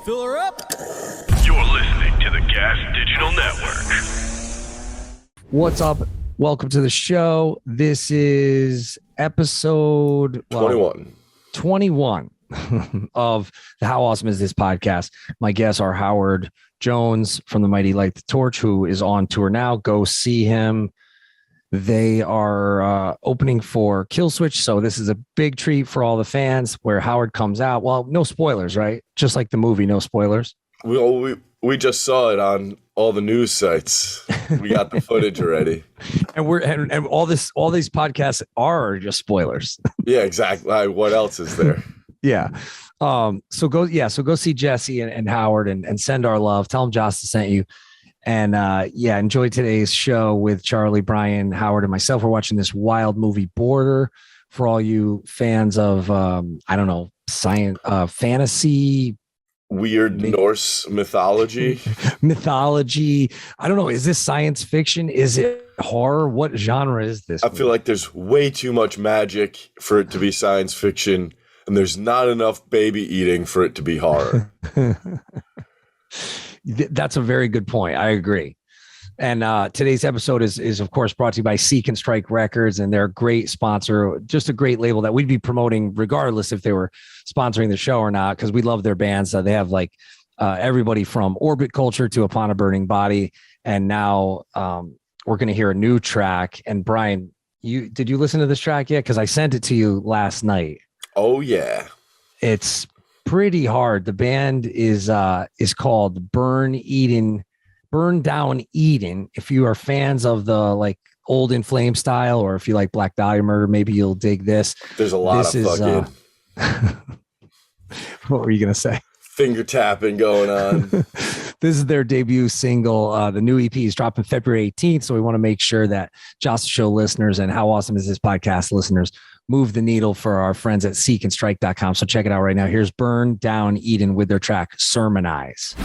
Fill her up. You're listening to the Gas Digital Network. What's up? Welcome to the show. This is episode 21 of the How Awesome Is This podcast. My guests are Howard Jones from the Mighty Light the Torch, who is on tour now. Go see him. They are opening for Kill Switch, so this is a big treat for all the fans where Howard comes out. Well, no spoilers, right? Just like the movie, no spoilers. We just saw it on all the news sites. We got the footage already. and all these podcasts are just spoilers. Yeah, exactly. What else is there? Yeah. So go see Jesse and Howard and send our love. Tell them Jasta sent you. And enjoy today's show with Charlie, Brian, Howard, and myself. We're watching this wild movie, Border, for all you fans of science, fantasy, weird Norse mythology. I don't know. Is this science fiction? Is it horror? What genre is this? I feel like there's way too much magic for it to be science fiction, and there's not enough baby eating for it to be horror. That's a very good point. I agree. And today's episode is of course brought to you by Seek and Strike Records, and they're a great sponsor, just a great label that we'd be promoting regardless if they were sponsoring the show or not, because we love their bands. They have everybody from Orbit Culture to Upon a Burning Body, and now we're going to hear a new track. And Brian, did you listen to this track yet? Because I sent it to you last night. Oh yeah, it's pretty hard. The band is called Burn Down Eden. If you are fans of the old In Flame style, or if you like Black Dahlia Murder, maybe you'll dig this. There's a lot of fucking what were you gonna say? Finger tapping going on. This is their debut single. The new EP is dropping February 18th, so we want to make sure that Jasta Show listeners and How Awesome Is This podcast listeners move the needle for our friends at seekandstrike.com. So check it out right now. Here's Burn Down Eden with their track Sermonize.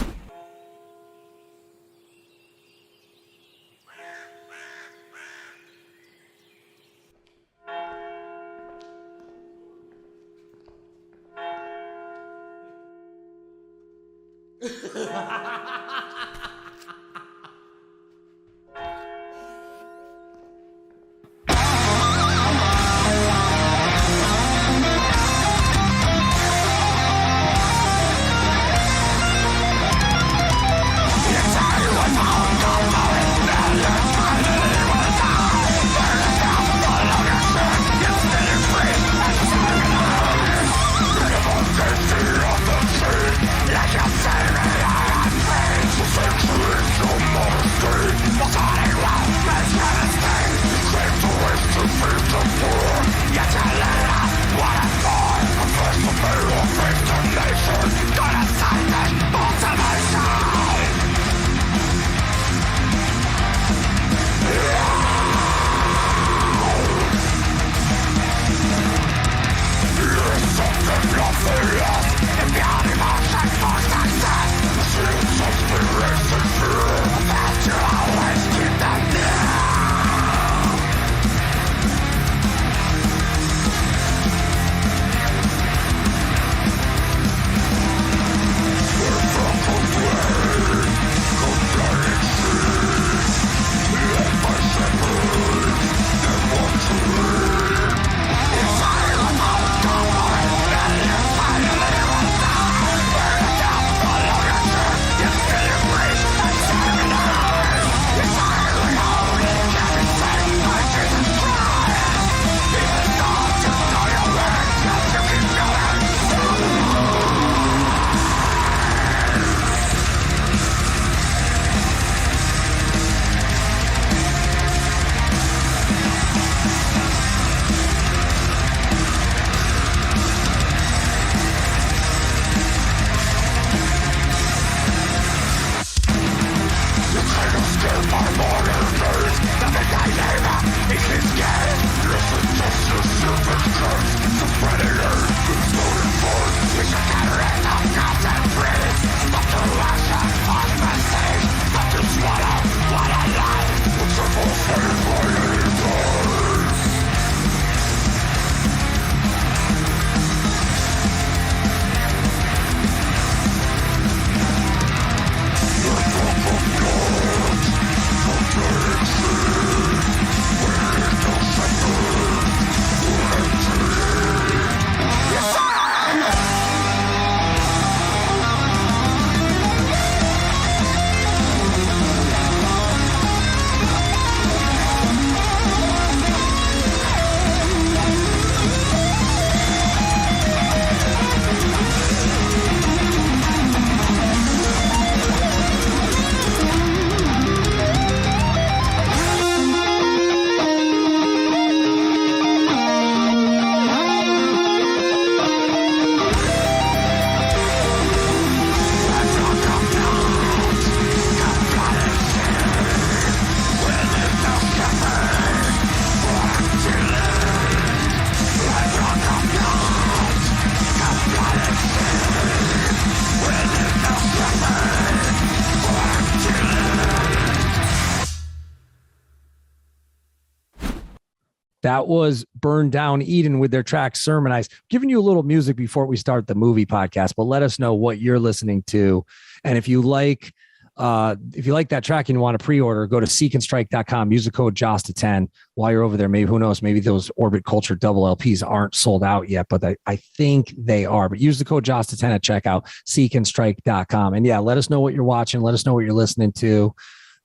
That was Burn Down Eden with their track Sermonize. Giving you a little music before we start the movie podcast, but let us know what you're listening to. And if you like that track and you want to pre-order, go to seekandstrike.com, use the code Jasta10 while you're over there. Maybe, who knows, maybe those Orbit Culture double LPs aren't sold out yet, but I think they are. But use the code Jasta10 at checkout, seekandstrike.com. And yeah, let us know what you're watching. Let us know what you're listening to.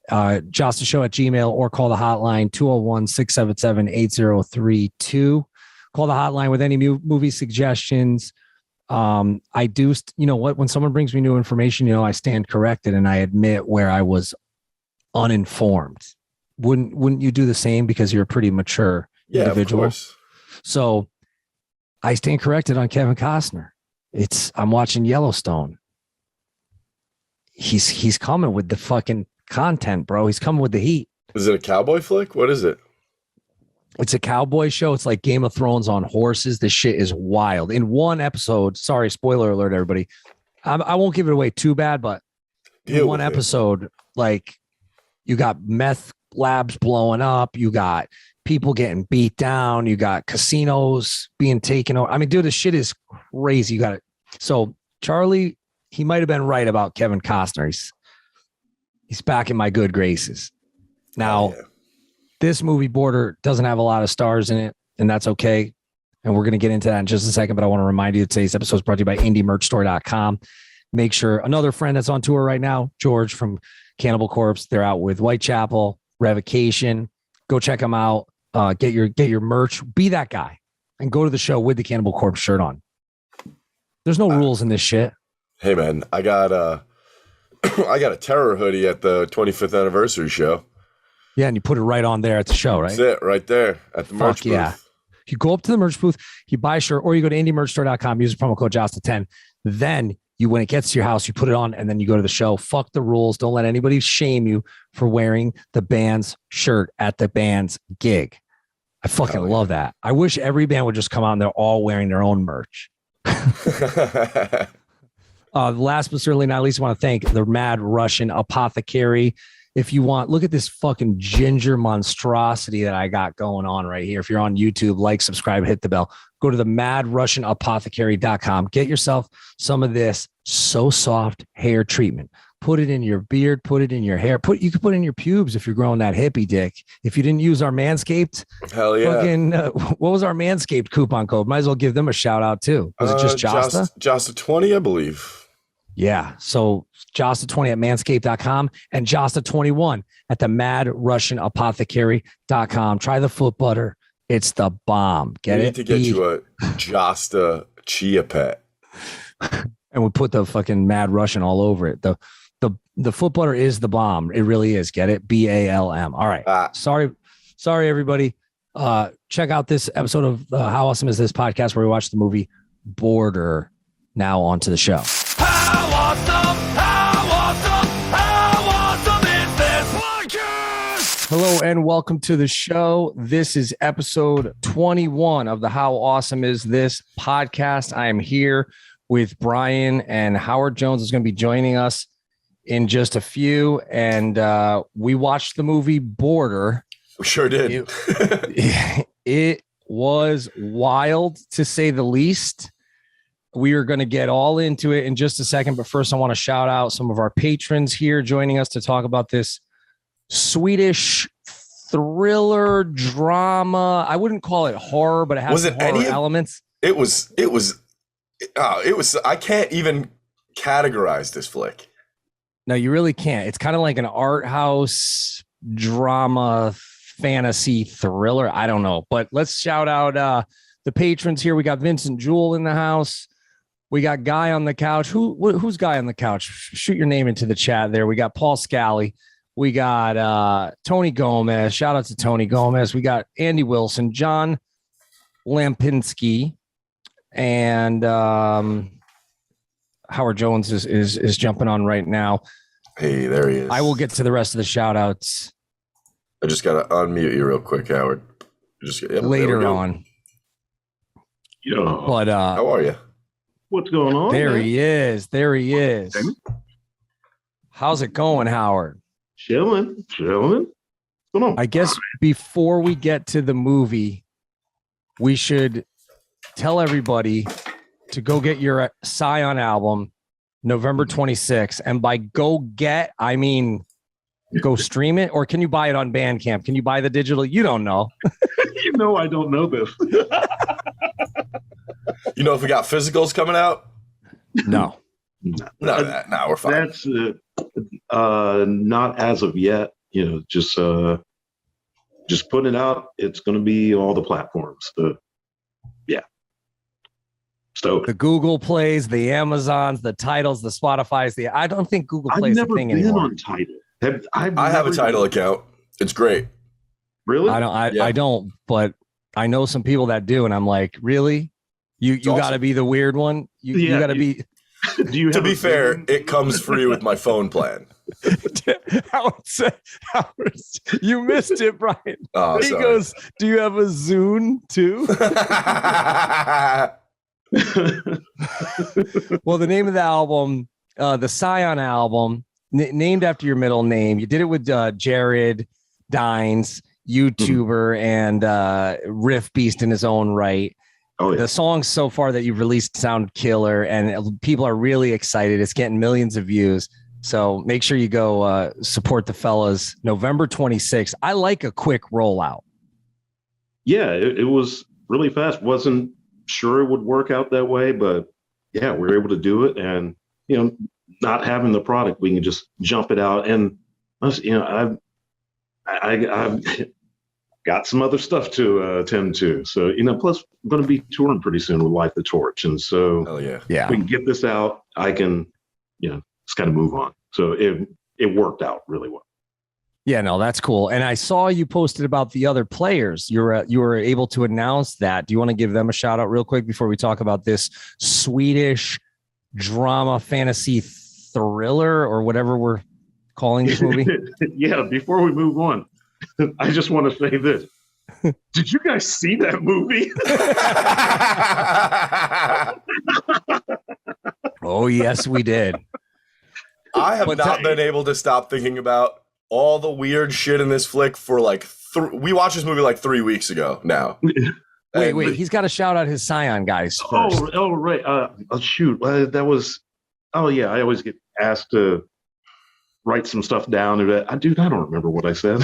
JastaShow@gmail.com or call the hotline 201-677-8032. Call the hotline with any movie suggestions. I do, when someone brings me new information, I stand corrected and I admit where I was uninformed. Wouldn't you do the same, because you're a pretty mature individual? Of course. So I stand corrected on Kevin Costner. I'm watching Yellowstone. He's coming with the fucking content, bro. He's coming with the heat. Is it a cowboy flick? What is it? It's a cowboy show. It's like Game of Thrones on horses. This shit is wild. In one episode, sorry, spoiler alert, everybody. I won't give it away too bad, but in one episode, like, you got meth labs blowing up. You got people getting beat down. You got casinos being taken over. I mean, dude, this shit is crazy. You got it. So Charlie, he might have been right about Kevin Costner. He's back in my good graces. Now, this movie, Border, doesn't have a lot of stars in it, and that's okay. And we're going to get into that in just a second, but I want to remind you that today's episode is brought to you by indiemerchstore.com. Make sure, another friend that's on tour right now, George from Cannibal Corpse, they're out with Whitechapel, Revocation. Go check them out. Get your merch. Be that guy and go to the show with the Cannibal Corpse shirt on. There's no rules in this shit. Hey, man, I got a terror hoodie at the 25th anniversary show. Yeah, and you put it right on there at the show, right? That's it, right there at the merch booth. Yeah. You go up to the merch booth, you buy a shirt, or you go to indiemerchstore.com, use the promo code Jasta10. Then when it gets to your house, you put it on, and then you go to the show. Fuck the rules. Don't let anybody shame you for wearing the band's shirt at the band's gig. I fucking love that. I wish every band would just come out and they're all wearing their own merch. Last but certainly not least, I want to thank the Mad Russian Apothecary. If you want, look at this fucking ginger monstrosity that I got going on right here. If you're on YouTube, like, subscribe, hit the bell. Go to the madrussianapothecary.com. Get yourself some of this So Soft hair treatment. Put it in your beard. Put it in your hair. You could put it in your pubes if you're growing that hippie dick. If you didn't use our Manscaped, hell yeah. Fucking, what was our Manscaped coupon code? Might as well give them a shout out too. Was it just Jasta? Jasta 20, I believe. Yeah. So Jasta20 at manscaped.com and Jasta21 at the madrussianapothecary.com. Try the foot butter. It's the bomb. Get it? We need to get you a Jasta Chia Pet. And we put the fucking Mad Russian all over it. The foot butter is the bomb. It really is. Get it? BALM. All right. Sorry, everybody. Check out this episode of How Awesome Is This podcast, where we watch the movie Border. Now on to the show. How awesome is this podcast? Hello and welcome to the show. This is episode 21 of the How Awesome Is This podcast. I am here with Brian, and Howard Jones is going to be joining us in just a few. And we watched the movie Border. We sure did. It was wild, to say the least. We are going to get all into it in just a second, but first I want to shout out some of our patrons here joining us to talk about this Swedish thriller drama. I wouldn't call it horror, but it has horror elements. It was. I can't even categorize this flick. No, you really can't. It's kind of like an art house drama, fantasy thriller. I don't know, but let's shout out the patrons here. We got Vincent Jewell in the house. We got Guy on the couch. Who's Guy on the couch? Shoot your name into the chat there. We got Paul Scally. We got Tony Gomez. Shout out to Tony Gomez. We got Andy Wilson, John Lampinski, and Howard Jones is jumping on right now. Hey, there he is. I will get to the rest of the shout outs. I just got to unmute you real quick, Howard. Later on. Yo. But how are you? What's going on? There man? he is. There he is. How's it going, Howard? Chilling. What's going on? I guess before we get to the movie, we should tell everybody to go get your Scion album November 26th. And by go get, I mean, go stream it, or can you buy it on Bandcamp? Can you buy the digital? You don't know. You know, I don't know this. You know if we got physicals coming out? No. No, we're fine. That's not as of yet. You know, just putting it out. It's going to be all the platforms. Yeah. So The Google Plays, the Amazons, the Titles, the Spotify's. I don't think Google Plays a thing anymore. I've never been on Tidal. I have a Tidal account. It's great. Really? I don't, but I know some people that do, and I'm like, really? You got to be the weird one. You got to be. Do you? To be fair, it comes free with my phone plan. Howard, you missed it, Brian. Oh, he sorry. goes, "Do you have a Zune too?" Well, the name of the album, the Scion album, named after your middle name. You did it with Jared Dines, YouTuber and riff beast in his own right. Oh, yeah. The songs so far that you've released sound killer, and people are really excited. It's getting millions of views. So make sure you go support the fellas. November 26th. I like a quick rollout. Yeah, it was really fast. Wasn't sure it would work out that way, but yeah, we were able to do it. And, you know, not having the product, we can just jump it out. And, you know, I've got some other stuff to attend to. So, you know, plus I'm going to be touring pretty soon with Light the Torch. And so Yeah. we can get this out. I can, you know, just kind of move on. So it worked out really well. Yeah, no, that's cool. And I saw you posted about the other players. You were able to announce that. Do you want to give them a shout out real quick before we talk about this Swedish drama fantasy thriller or whatever we're calling this movie? Yeah, before we move on, I just want to say this. Did you guys see that movie? Oh, yes, we did. I have not been able to stop thinking about all the weird shit in this flick for like we watched this movie like 3 weeks ago now. Wait, he's got to shout out his Scion guys first. Oh, right. Shoot. That was, oh yeah, I always get asked to write some stuff down. I don't remember what I said.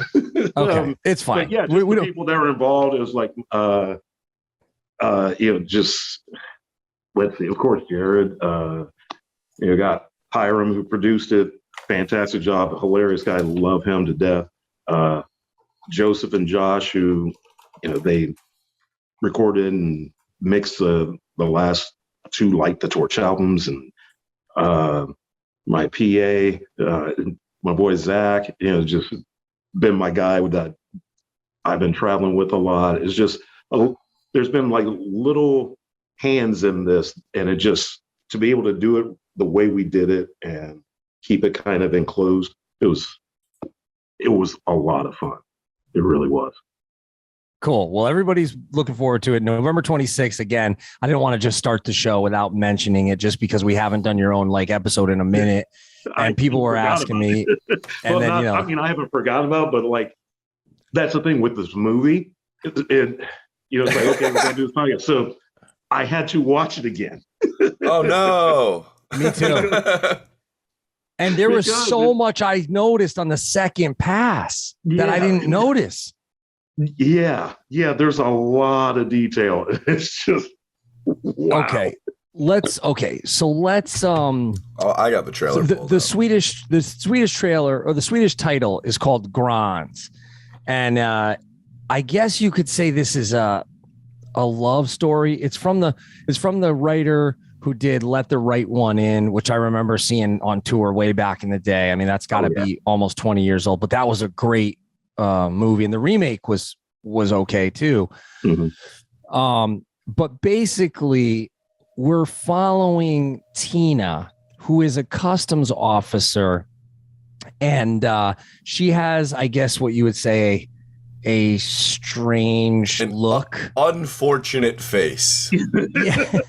Okay, it's fine. But yeah, just the people that were involved, it was like, you know, just, let's see, of course, Jared, you know, got Hiram who produced it. Fantastic job. Hilarious guy. Love him to death. Joseph and Josh, who, you know, they recorded and mixed the last two Light the Torch albums. And my PA, my boy Zach, you know, just been my guy with that I've been traveling with a lot. It's just, there's been like little hands in this, and it just, to be able to do it the way we did it and keep it kind of enclosed, it was a lot of fun. It really was. Cool. Well, everybody's looking forward to it. November 26th. Again, I didn't want to just start the show without mentioning it, just because we haven't done your own like episode in a minute, and people were asking me. And well, then, I mean, I haven't forgotten about, but like, that's the thing with this movie. It you know, it's like, okay, we're gonna do this podcast. So I had to watch it again. Oh no. Me too. And there was so much I noticed on the second pass that I didn't notice. Yeah. There's a lot of detail. It's just wow. Okay. So let's Oh, I got the trailer. So the Swedish trailer, or the Swedish title, is called Gräns, and I guess you could say this is a love story. It's from the writer who did Let the Right One In, which I remember seeing on tour way back in the day. I mean, that's got to be almost 20 years old, but that was a great movie, and the remake was okay too. Mm-hmm. But basically, we're following Tina, who is a customs officer, and she has, I guess, what you would say, a strange look, unfortunate face. Yeah.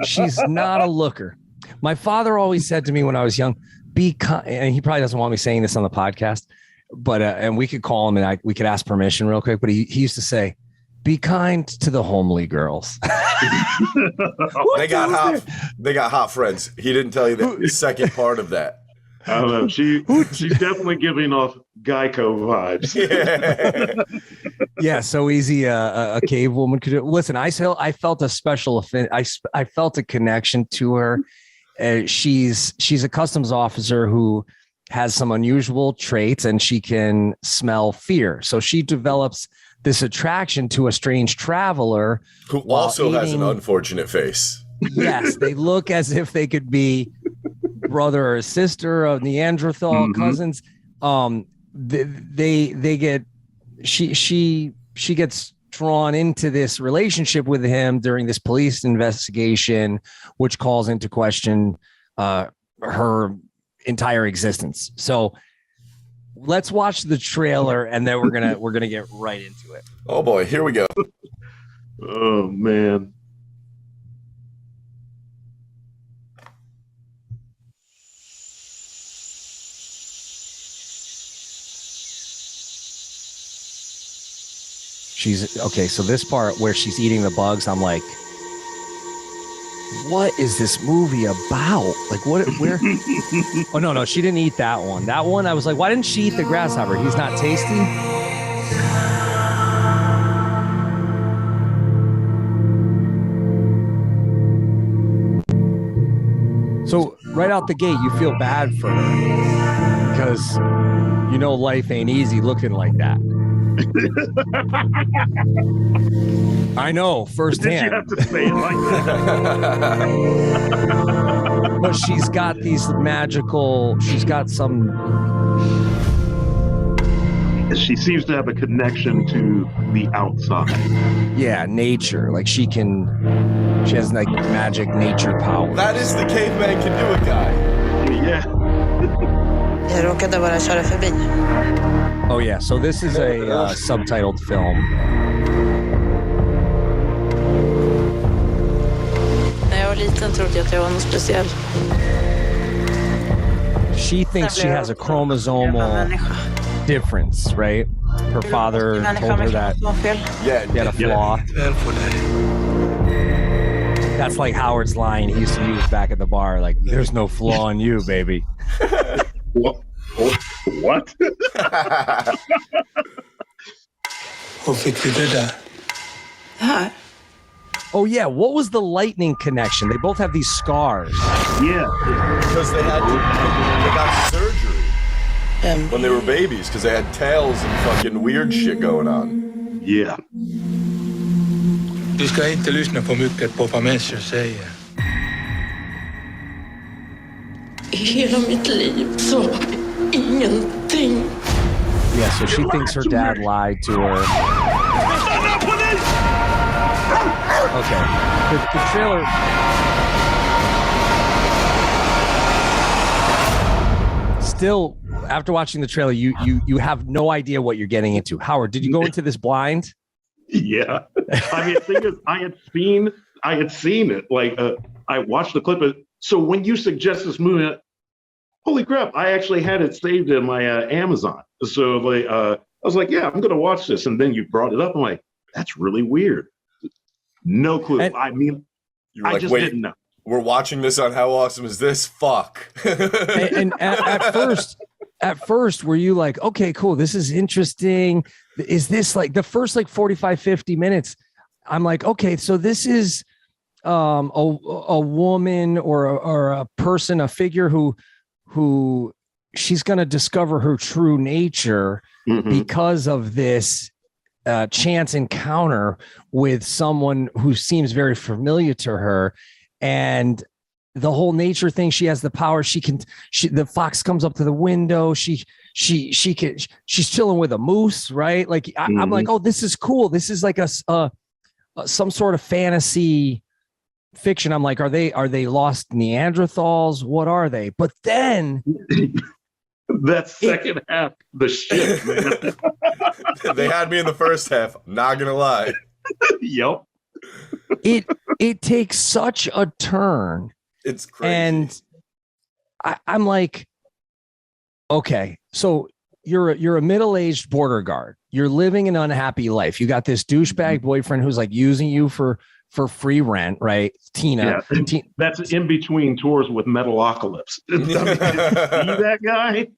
She's not a looker. My father always said to me when I was young, and he probably doesn't want me saying this on the podcast, but and we could call him and we could ask permission real quick. But he used to say, be kind to the homely girls. They got hot friends. He didn't tell you the second part of that. I don't know. She's definitely giving off Geico vibes. Yeah, so easy a cave woman could do. Listen, I felt a special I felt a connection to her. She's a customs officer who has some unusual traits, and she can smell fear. So she develops this attraction to a strange traveler who also has an unfortunate face. Yes, they look as if they could be brother or sister of Neanderthal cousins. She gets drawn into this relationship with him during this police investigation, which calls into question her entire existence. So let's watch the trailer, and then we're gonna get right into it. Oh boy, here we go. Oh man. She's okay. So this part where she's eating the bugs, I'm like, what is this movie about? Like, what? Where? Oh no, she didn't eat that one. That one, I was like, why didn't she eat the grasshopper? He's not tasty. So right out the gate, you feel bad for her because you know life ain't easy looking like that. I know firsthand. Did you have to say it like that? But she's got these magical. She's got some. She seems to have a connection to the outside. Yeah, nature. Like she has like magic nature power. That is the caveman can do it guy. Yeah. Jag råkade bara köra förbi. Oh yeah, so this is a subtitled film. När jag var liten trodde jag att jag var något speciell. She thinks she has a chromosomal difference, right? Her father told her that she had a flaw. That's like Howard's line he used to use back at the bar, like, there's no flaw in you, baby. What? Hur fick vi det där? Här. Oh yeah, what was the lightning connection? They both have these scars. Yeah. Because they got surgery when they were babies because they had tails and fucking weird shit going on. Yeah. Du ska inte lyssna för mycket på vad människor säger. I hela mitt liv så ingenting. Yeah, so she thinks her dad lied to her. Okay. The trailer. Still, after watching the trailer, you have no idea what you're getting into. Howard, did you go into this blind? Yeah. I mean, the thing is, I had seen it. Like, I watched the clip. So when you suggest this movie, holy crap, I actually had it saved in my Amazon. So like, I was like, yeah, I'm going to watch this. And then you brought it up. I'm like, that's really weird. No clue. And, I mean, I like, just didn't know. We're watching this on How Awesome Is This? Fuck. and at first, were you like, okay, cool, this is interesting. Is this like the first like 45, 50 minutes? I'm like, okay, so this is a woman or a person, a figure who she's going to discover her true nature because of this chance encounter with someone who seems very familiar to her. And the whole nature thing, she has the power. The fox comes up to the window. She's chilling with a moose, right? Like I'm like, oh, this is cool. This is like some sort of fantasy fiction. I'm like, are they lost Neanderthals? What are they? But then that second half, the shit, man. They had me in the first half. Not gonna lie. Yep. It takes such a turn. It's crazy. And I'm like, okay, so you're a middle-aged border guard. You're living an unhappy life. You got this douchebag boyfriend who's like using you for free rent, right? Tina. Yeah, that's in between tours with Metalocalypse. See that guy?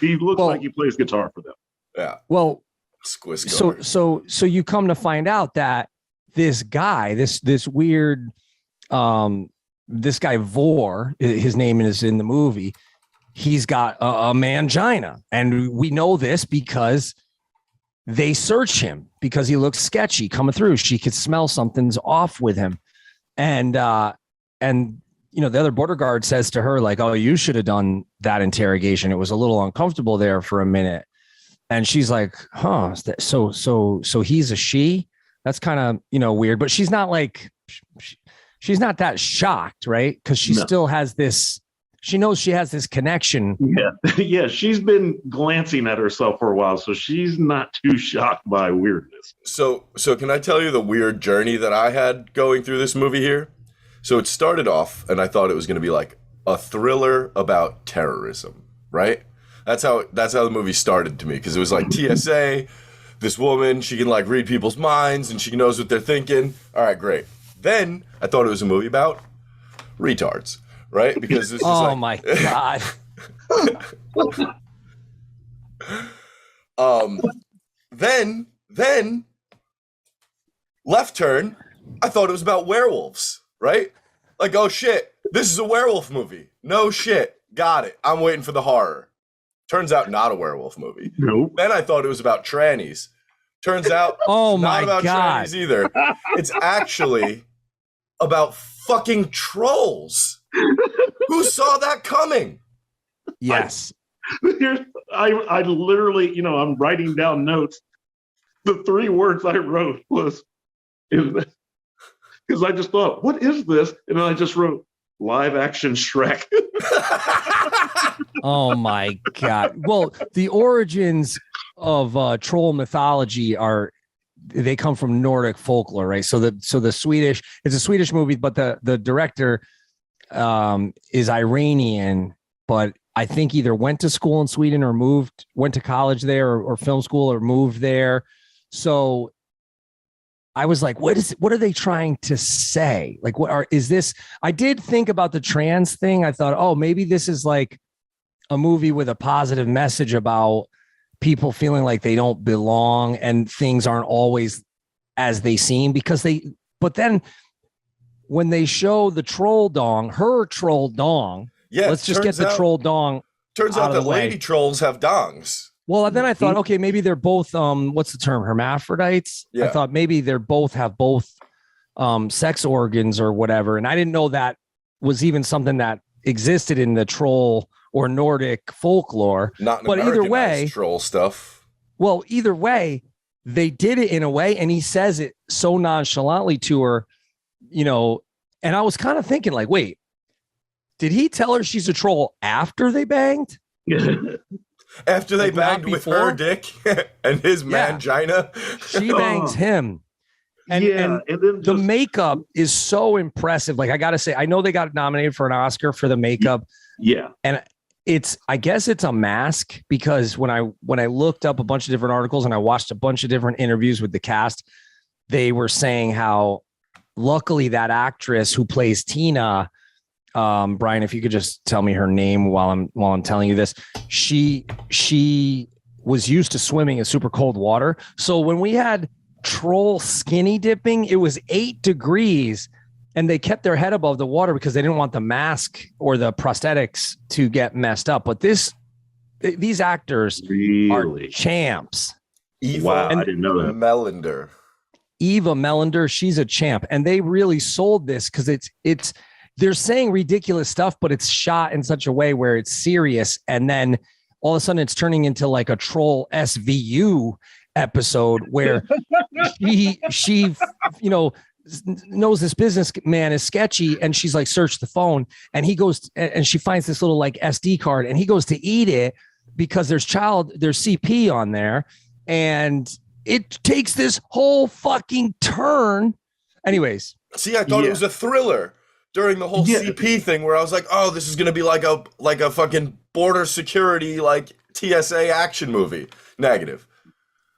He looks like he plays guitar for them. Yeah. Well, Squish. So you come to find out that this guy, this weird, this guy Vor, his name is in the movie. He's got a mangina, and we know this because they search him because he looks sketchy coming through. She could smell something's off with him, and you know, the other border guard says to her like, "Oh, you should have done that interrogation. It was a little uncomfortable there for a minute." And she's like, "Huh? So he's a she? That's kind of, you know, weird." But she's not like, she's not that shocked, right? Because she still has this. She knows she has this connection. Yeah. Yeah. She's been glancing at herself for a while, so she's not too shocked by weirdness. So can I tell you the weird journey that I had going through this movie here? So it started off, and I thought it was going to be like a thriller about terrorism, right? That's how the movie started to me, because it was like TSA, this woman, she can like read people's minds, and she knows what they're thinking. All right, great. Then I thought it was a movie about retards. Right? Because this is my God. Then left turn, I thought it was about werewolves, right? Like, oh shit, this is a werewolf movie. No shit. Got it. I'm waiting for the horror. Turns out not a werewolf movie. Nope. Then I thought it was about trannies. Turns out not about trannies either. It's actually about fucking trolls. Who saw that coming? Yes. I literally, you know, I'm writing down notes. The 3 words I wrote was, because I just thought, what is this? And then I just wrote live action Shrek. Oh my God. Well, the origins of troll mythology they come from Nordic folklore, right? So the Swedish, it's a Swedish movie, but the director is Iranian, but I think either went to school in Sweden or went to college there or film school or moved there. So I was like, what are they trying to say? Like, is this? I did think about the trans thing. I thought, oh, maybe this is like a movie with a positive message about people feeling like they don't belong and things aren't always as they seem, but then when they show the troll dong, her troll dong, let's just get the troll dong. Turns out that lady trolls have dongs. Well, then I thought, okay, maybe they're both, what's the term? Hermaphrodites. Yeah. I thought maybe have both sex organs or whatever. And I didn't know that was even something that existed in the troll or Nordic folklore. Not in either way, troll stuff. Well, either way, they did it in a way, and he says it so nonchalantly to her, you know, and I was kind of thinking like, wait, did he tell her she's a troll after they banged? After they banged with her dick and his mangina? She bangs him. And then the makeup is so impressive. Like, I got to say, I know they got nominated for an Oscar for the makeup. Yeah. And I guess it's a mask, because when I looked up a bunch of different articles and I watched a bunch of different interviews with the cast, they were saying how luckily that actress who plays Tina, Brian, if you could just tell me her name while I'm telling you this, she was used to swimming in super cold water. So when we had troll skinny dipping, it was 8 degrees and they kept their head above the water because they didn't want the mask or the prosthetics to get messed up. But these actors are champs. I didn't know that. Eva Melander, she's a champ, and they really sold this because they're saying ridiculous stuff, but it's shot in such a way where it's serious, and then all of a sudden it's turning into like a troll SVU episode where she knows this businessman is sketchy, and she's like, search the phone, and he goes and she finds this little like SD card, and he goes to eat it because there's CP on there, and it takes this whole fucking turn. Anyways. See, I thought it was a thriller. during the whole CP thing where I was like, oh, this is going to be like a fucking border security, like TSA action movie. Negative.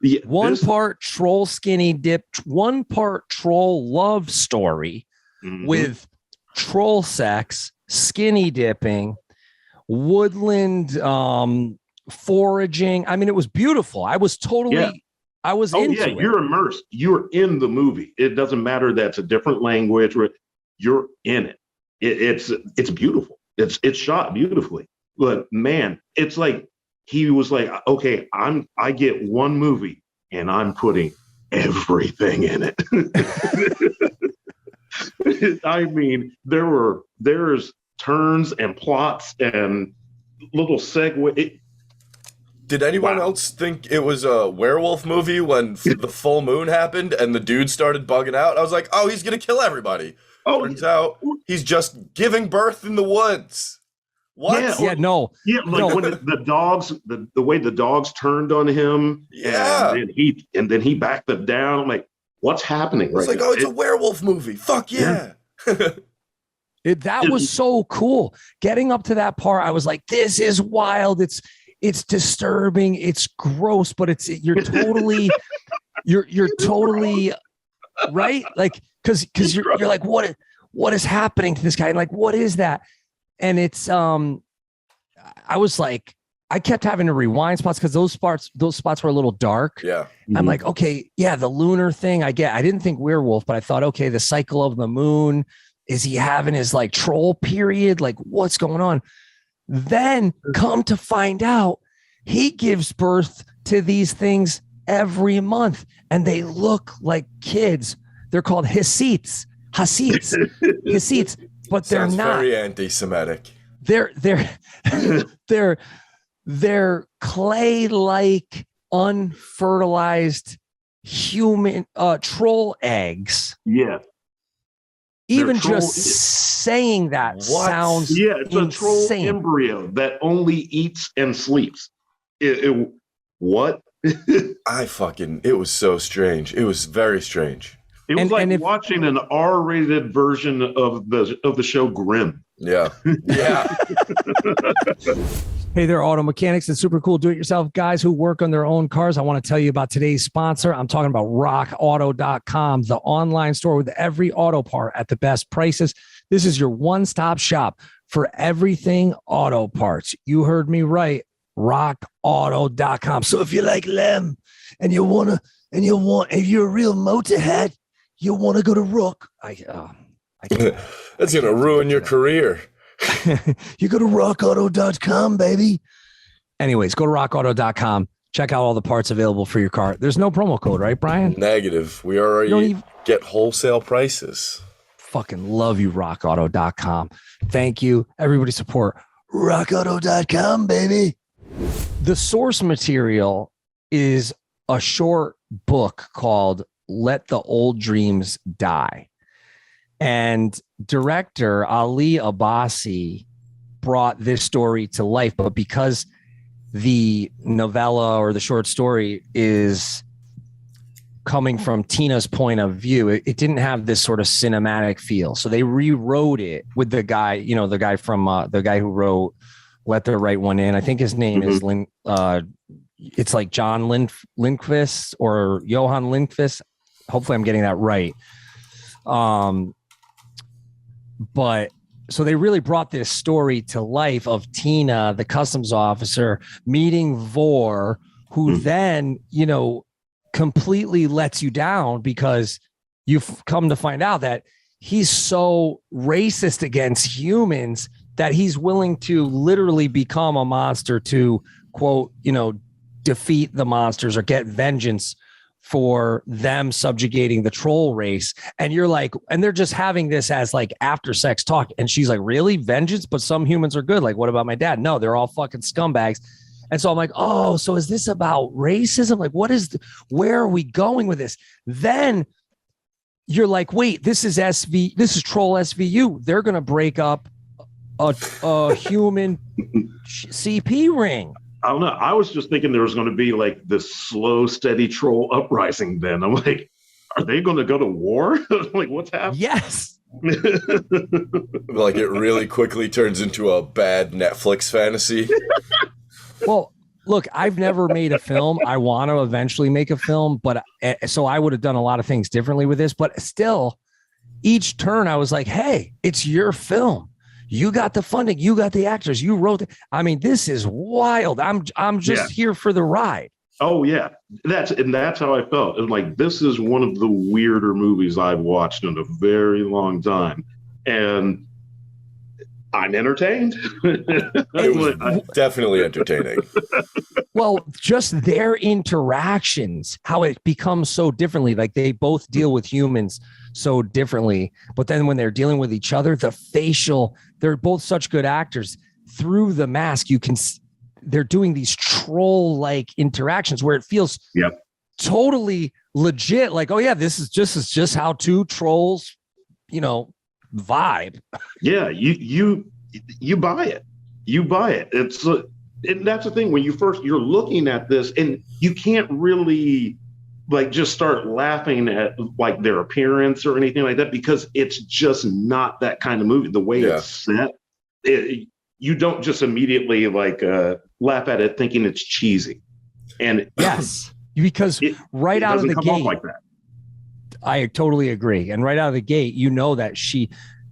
Yeah, One part troll skinny dip, one part troll love story with troll sex, skinny dipping, woodland foraging. I mean, it was beautiful. I was totally I was into it. You're immersed. You're in the movie. It doesn't matter that's a different language. You're in it. It's beautiful. It's shot beautifully. But man, it's like he was like, okay, I get one movie and I'm putting everything in it. I mean, there's turns and plots and little segue. Did anyone else think it was a werewolf movie when the full moon happened and the dude started bugging out? I was like, oh, he's going to kill everybody. Turns out he's just giving birth in the woods. What? When the dogs, the way the dogs turned on him, and then he backed them down. I'm like, what's happening? It's like, oh, it's a werewolf movie. Fuck yeah. That was so cool. Getting up to that part, I was like, this is wild. It's disturbing. It's gross, but you're totally right. Like, cause you're like, what is happening to this guy? And like, what is that? And it's, I was like, I kept having to rewind spots because those spots were a little dark. Yeah. I'm like, okay, yeah, the lunar thing. I didn't think werewolf, but I thought, okay, the cycle of the moon. Is he having his like troll period? Like, what's going on? Then come to find out, he gives birth to these things every month, and they look like kids. They're called H.A.I.T, but they're Sounds not. Very anti-Semitic. They're clay-like, unfertilized human troll eggs. Yeah. Even just saying that sounds it's insane. A troll embryo that only eats and sleeps. What? It was so strange. It was very strange. It was like watching an R-rated version of the show Grimm. Yeah. Yeah. Hey there, auto mechanics and super cool do-it-yourself guys who work on their own cars. I want to tell you about today's sponsor. I'm talking about rockauto.com, the online store with every auto part at the best prices. This is your one-stop shop for everything auto parts. You heard me right, rockauto.com. So if you like Lem and if you're a real motorhead, you want to go to Rock. That's going to ruin your career. You go to rockauto.com, baby. Anyways, go to rockauto.com. Check out all the parts available for your car. There's no promo code, right, Brian? Negative. We already get wholesale prices. Fucking love you, rockauto.com. Thank you. Everybody support rockauto.com, baby. The source material is a short book called Let the Old Dreams Die. And director Ali Abbasi brought this story to life, but because the novella or the short story is coming from Tina's point of view, it didn't have this sort of cinematic feel. So they rewrote it with the guy who wrote Let the Right One In. I think his name is it's like John Lindqvist or Johan Lindqvist. Hopefully I'm getting that right. But so they really brought this story to life of Tina, the customs officer, meeting Vor, who then, completely lets you down because you've come to find out that he's so racist against humans that he's willing to literally become a monster to, quote, defeat the monsters or get vengeance for them subjugating the troll race. And you're like, and they're just having this as like after sex talk. And she's like, really? Vengeance? But some humans are good. Like, what about my dad? No, they're all fucking scumbags. And so I'm like, oh, so is this about racism? Like, where are we going with this? Then you're like, wait, this is troll SVU. They're going to break up a human CP ring. I don't know. I was just thinking there was going to be like this slow, steady troll uprising. Then I'm like, are they going to go to war? Like, what's happening? Yes. Like it really quickly turns into a bad Netflix fantasy. Well, look, I've never made a film. I want to eventually make a film, but so I would have done a lot of things differently with this, but still each turn I was like, hey, it's your film. You got the funding, you got the actors, you wrote it. I mean, this is wild. I'm just here for the ride. Oh yeah. That's how I felt. And like, this is one of the weirder movies I've watched in a very long time. And I'm entertained. It was definitely entertaining. Well, just their interactions, how it becomes so differently. Like they both deal with humans so differently, but then when they're dealing with each other, the facial, they're both such good actors. Through the mask, they're doing these troll-like interactions where it feels totally legit. Like, oh yeah, this is just how two trolls, vibe. Yeah, you buy it. You buy it. It's and that's the thing when you're looking at this and you can't really like just start laughing at like their appearance or anything like that because it's just not that kind of movie. The way it's set, you don't just immediately like laugh at it thinking it's cheesy. And yes, because right out of the gate, like that. I totally agree. And right out of the gate, that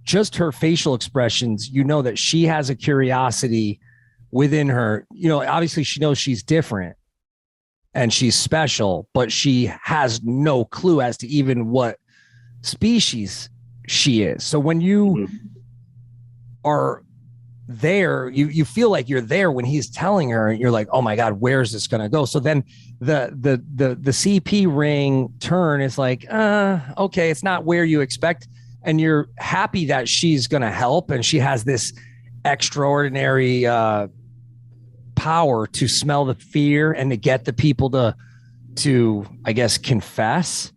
just her facial expressions, that she has a curiosity within her. Obviously she knows she's different and she's special, but she has no clue as to even what species she is. So when you are there, you feel like you're there when he's telling her, and you're like, oh my God, where's this going to go? So then the CP ring turn is like, okay, it's not where you expect. And you're happy that she's going to help. And she has this extraordinary power to smell the fear and to get the people to I guess, confess.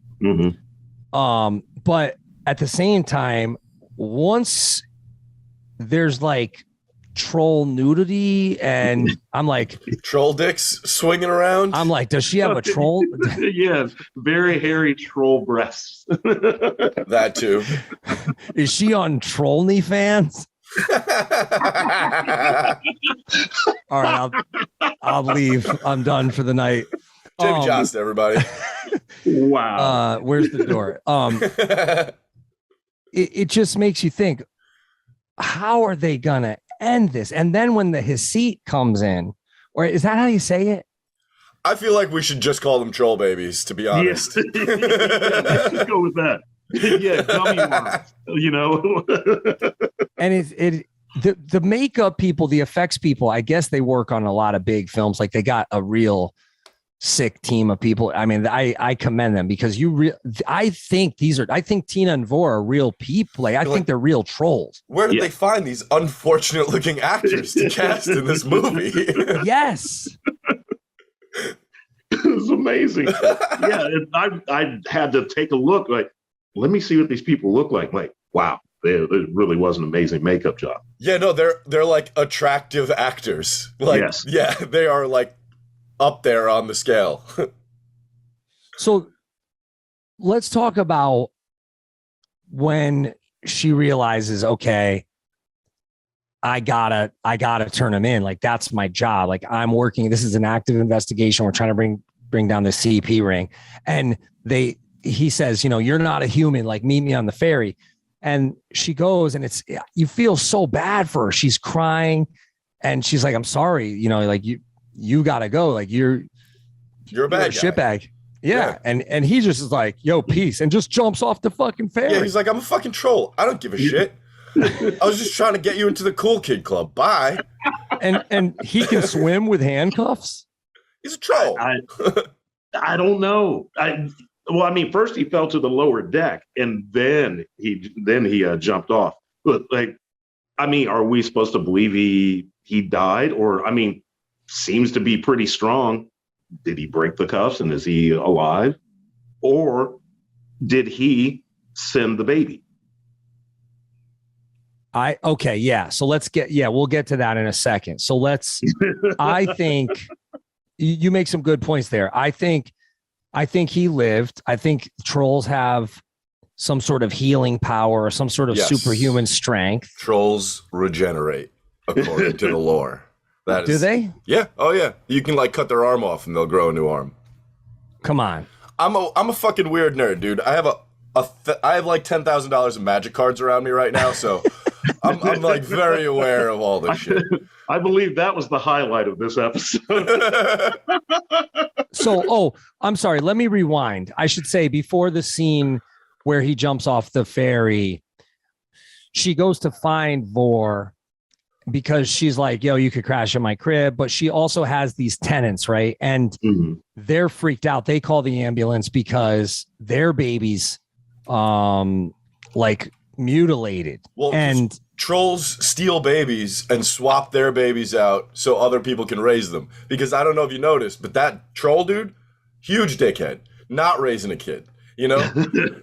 But at the same time, once there's like troll nudity and I'm like troll dicks swinging around. I'm like, does she have a troll? Yes, very hairy troll breasts. That too. Is she on Trollney-fans? All right, I'll leave. I'm done for the night. Jamie Jasta, everybody. Wow. Where's the door? It just makes you think, how are they gonna end this? And then when his seat comes in, or is that how you say it? I feel like we should just call them troll babies, to be honest. Yeah. Let's go with that. Yeah, dummy ones, And the makeup people, the effects people, I guess they work on a lot of big films. Like they got a real sick team of people. I mean, I commend them because I think Tina and Vor are real people. Like I think they're real trolls. Where did they find these unfortunate looking actors to cast in this movie? Yes. It's amazing. Yeah, I had to take a look. Like, let me see what these people look like. Like, wow, it really was an amazing makeup job. Yeah, no, they're like attractive actors. Like, yes. Yeah, they are like up there on the scale. So, let's talk about when she realizes, okay, I gotta turn him in. Like that's my job. Like I'm working. This is an active investigation. We're trying to bring down the CP ring. And he says, you're not a human. Like meet me on the ferry. And she goes, and you feel so bad for her. She's crying, and she's like, "I'm sorry. Like you gotta go. Like you're a bad shitbag." Yeah. And he just is like, "Yo, peace," and just jumps off the fucking ferry. Yeah, he's like, "I'm a fucking troll. I don't give a shit. I was just trying to get you into the cool kid club. Bye." And he can swim with handcuffs. He's a troll. I don't know. First he fell to the lower deck, and then he jumped off. But are we supposed to believe he died? Or seems to be pretty strong. Did he break the cuffs, and is he alive? Or did he send the baby? So we'll get to that in a second. So I think you make some good points there. I think he lived. I think trolls have some sort of healing power or some sort of superhuman strength. Trolls regenerate according to the lore. Do they? Yeah. Oh yeah. You can like cut their arm off and they'll grow a new arm. Come on. I'm a fucking weird nerd, dude. I have I have like $10,000 of magic cards around me right now, so I'm like very aware of all this shit. I believe that was the highlight of this episode. So, I'm sorry. Let me rewind. I should say before the scene where he jumps off the ferry, she goes to find Vor because she's like, yo, you could crash in my crib. But she also has these tenants, right? And they're freaked out. They call the ambulance because their babies like mutilated. Well, and trolls steal babies and swap their babies out so other people can raise them. Because I don't know if you noticed, but that troll dude, huge dickhead, not raising a kid, you know?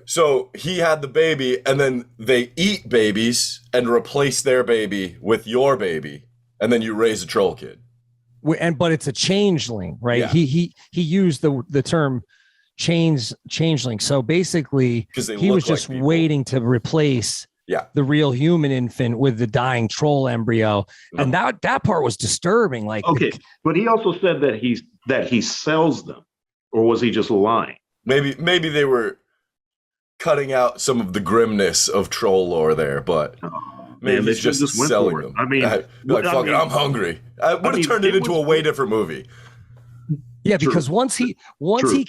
So he had the baby and then they eat babies and replace their baby with your baby. And then you raise a troll kid. But it's a changeling, right? Yeah. He used the term changeling. So basically he was just waiting to replace the real human infant with the dying troll embryo. And that part was disturbing. Like, okay, but he also said that he sells them, or was he just lying? Maybe they were cutting out some of the grimness of troll lore there, but maybe he's just selling them. I mean, I'm hungry. I would have turned it into a way different movie. Yeah, because once he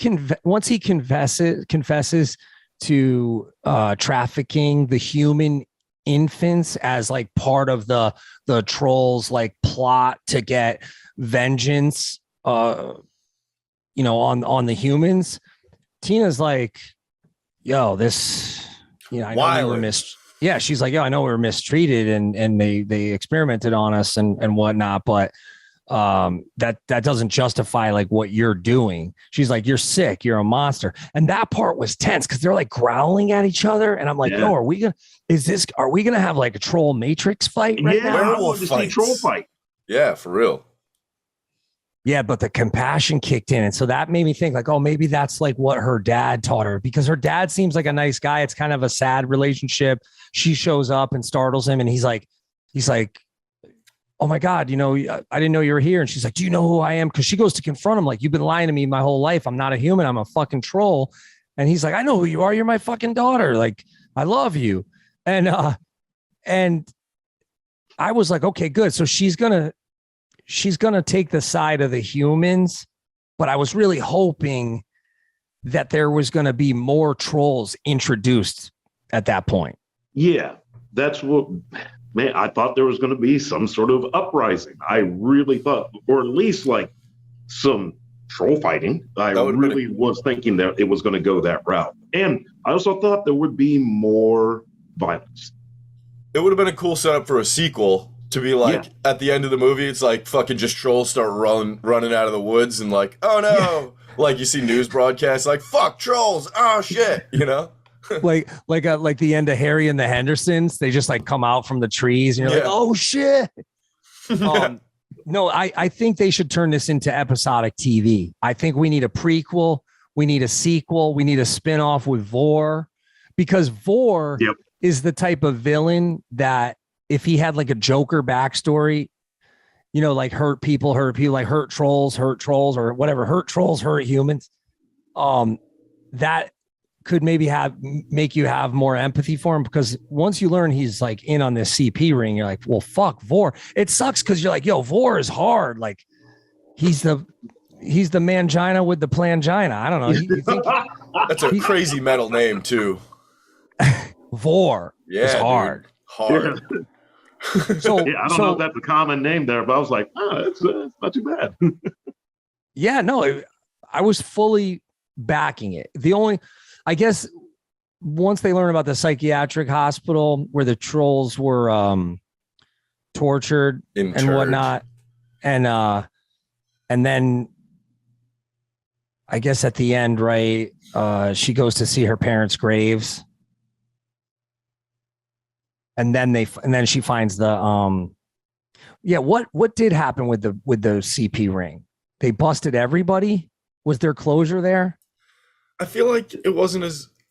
confesses to trafficking the human infants as like part of the trolls like plot to get vengeance on the humans, Tina's like, yo, this, I know we were she's like, yo, I know we were mistreated and they experimented on us and whatnot, but that doesn't justify like what you're doing. She's like, you're sick, you're a monster. And that part was tense because they're like growling at each other. And I'm like, yo, are we gonna have like a troll matrix fight right now? Werewolf fights. Troll fight. Yeah, for real. Yeah, but the compassion kicked in. And so that made me think like, oh, maybe that's like what her dad taught her, because her dad seems like a nice guy. It's kind of a sad relationship. She shows up and startles him. And he's like, oh my God, I didn't know you were here. And she's like, do you know who I am? Because she goes to confront him like, you've been lying to me my whole life. I'm not a human. I'm a fucking troll. And he's like, I know who you are. You're my fucking daughter. Like, I love you. And I was like, okay, good. So she's gonna take the side of the humans. But I was really hoping that there was going to be more trolls introduced at that point. Yeah, that's what... Man, I thought there was going to be some sort of uprising. I really thought, or at least like some troll fighting. I really was thinking that it was going to go that route. And I also thought there would be more violence. It would have been a cool setup for a sequel to be like, at the end of the movie, it's like fucking just trolls start running out of the woods and like, oh no. Like you see news broadcasts like, fuck trolls. Oh shit. like the end of Harry and the Hendersons, they just like come out from the trees and you're like, oh shit. No, I think they should turn this into episodic TV. I think we need a prequel, we need a sequel, we need a spinoff with Vor, because Vor is the type of villain that if he had like a Joker backstory, like hurt people, like hurt trolls, or whatever, hurt trolls, hurt humans, that could maybe make you have more empathy for him, because once you learn he's like in on this CP ring, you're like, well, fuck Vor. It sucks because you're like, yo, Vor is hard. Like he's the mangina with the plangina. I don't know. You think that's a crazy metal name too. Vor is hard. Dude. Hard. So I don't know if that's a common name there, but I was like, it's not too bad. Yeah, no, I was fully backing it. I guess once they learn about the psychiatric hospital where the trolls were tortured and whatnot, and then I guess at the end, right, she goes to see her parents' graves, and then she finds the what did happen with the CP ring? They busted everybody. Was there closure there? I feel like it wasn't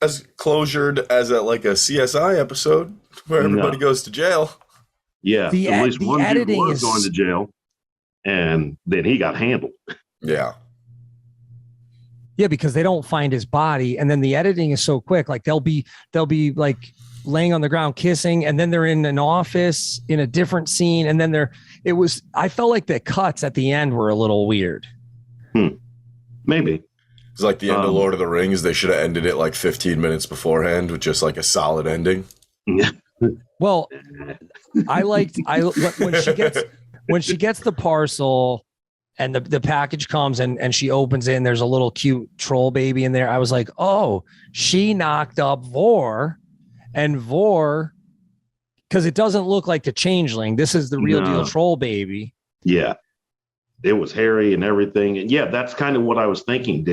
as closured as like a CSI episode where everybody goes to jail. Yeah, at least one dude was going to jail, and then he got handled. Yeah. Yeah, because they don't find his body, and then the editing is so quick. Like they'll be like laying on the ground kissing, and then they're in an office in a different scene, and then I felt like the cuts at the end were a little weird. Maybe. It's like the end of Lord of the Rings. They should have ended it like 15 minutes beforehand with just like a solid ending. Yeah. Well, when she gets the parcel and the package comes and she opens it and there's a little cute troll baby in there. I was like, oh, she knocked up Vor, and Vor, because it doesn't look like the changeling. This is the real deal troll baby. Yeah. It was hairy and everything. And yeah, that's kind of what I was thinking.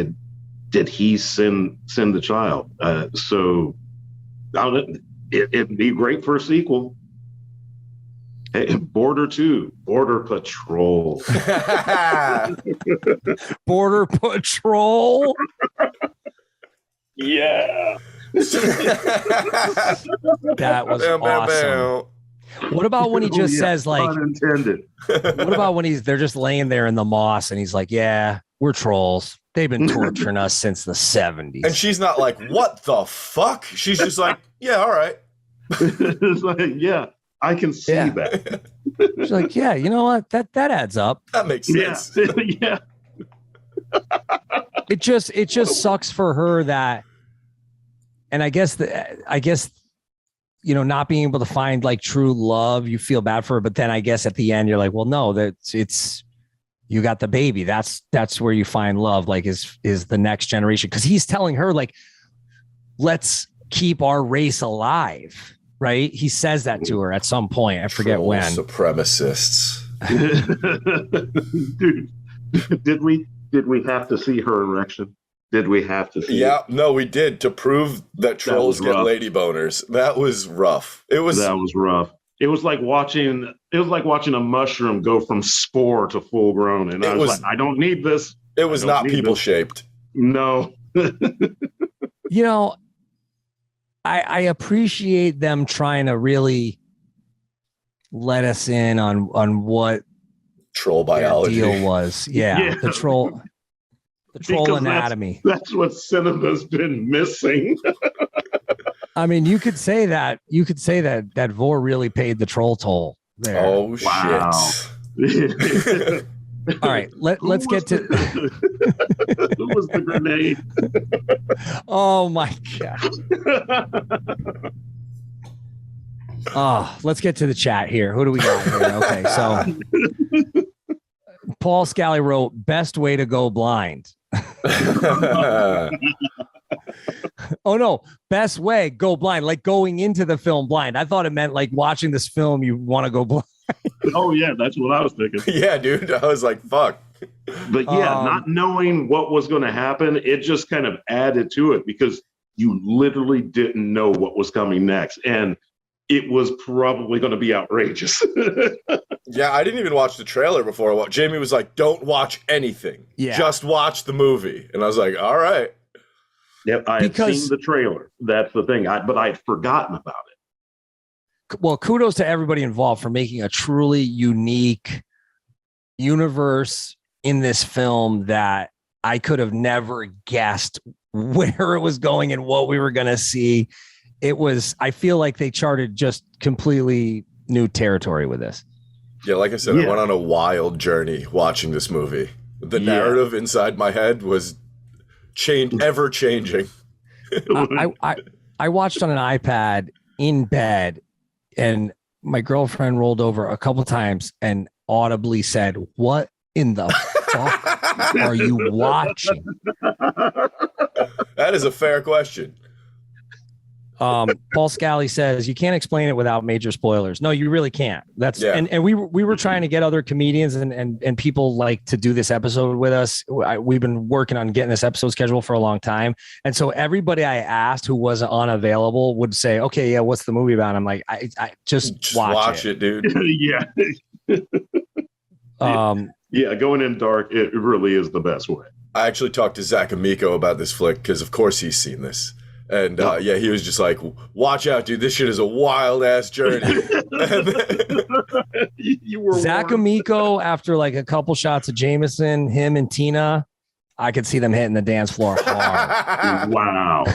Did he send the child? So it'd be great for a sequel. Hey, Border Patrol. Border Patrol. Yeah. That was awesome. What about when he just says like, unintended. What about when they're just laying there in the moss and he's like, yeah, we're trolls. They've been torturing us since the 70s. And she's not like, what the fuck? She's just like, yeah, all right. It's like, yeah, I can see that. She's like, yeah, you know what? That adds up. That makes sense. Yeah. It just sucks for her that, and I guess not being able to find like true love, you feel bad for her, but then I guess at the end you're like, well, no, it's you got the baby. That's where you find love, like is the next generation. Because he's telling her like, let's keep our race alive, right? He says that to her at some point. I forget when. Supremacists. Dude, did we have to see her erection? Did we have to see it? No, we did, to prove that trolls get lady boners. That was rough. That was rough. It was like watching a mushroom go from spore to full grown. And I was like, I don't need this. It was not people shaped. No. I appreciate them trying to really let us in on what troll biology deal was. Yeah. The troll anatomy. That's what cinema's been missing. I mean, you could say that Vor really paid the troll toll there. Oh, wow. Shit. All right, let's get to who was the grenade? Oh my god. Let's get to the chat here. Who do we got here? Okay, so Paul Scally wrote, best way to go blind. Oh no, best way, go blind, like going into the film blind. I thought it meant like watching this film, you want to go blind. Oh yeah, that's what I was thinking. Yeah, dude, I was like, fuck. But yeah, not knowing what was going to happen, it just kind of added to it because you literally didn't know what was coming next. And it was probably going to be outrageous. Yeah, I didn't even watch the trailer before. Jamie was like, don't watch anything. Yeah. Just watch the movie. And I was like, all right. Yep, I had seen the trailer. That's the thing. But I'd forgotten about it. Well, kudos to everybody involved for making a truly unique universe in this film that I could have never guessed where it was going and what we were going to see. I feel like they charted just completely new territory with this. Yeah, like I said, I went on a wild journey watching this movie. The narrative inside my head was ever changing. I watched on an iPad in bed, and my girlfriend rolled over a couple times and audibly said, "What in the fuck are you watching?" That is a fair question. Paul Scally says you can't explain it without major spoilers. No, you really can't. And we were trying to get other comedians and people like to do this episode with us. We've been working on getting this episode scheduled for a long time. And so everybody I asked who was unavailable would say, okay, yeah, what's the movie about? I'm like, I just watch it, dude. Yeah. Yeah, going in dark, it really is the best way. I actually talked to Zach Amico about this flick because of course he's seen this. And yeah, he was just like, watch out, dude. This shit is a wild ass journey. You were Zach warned. Amico, after like a couple shots of Jameson, him and Tina, I could see them hitting the dance floor hard. Wow.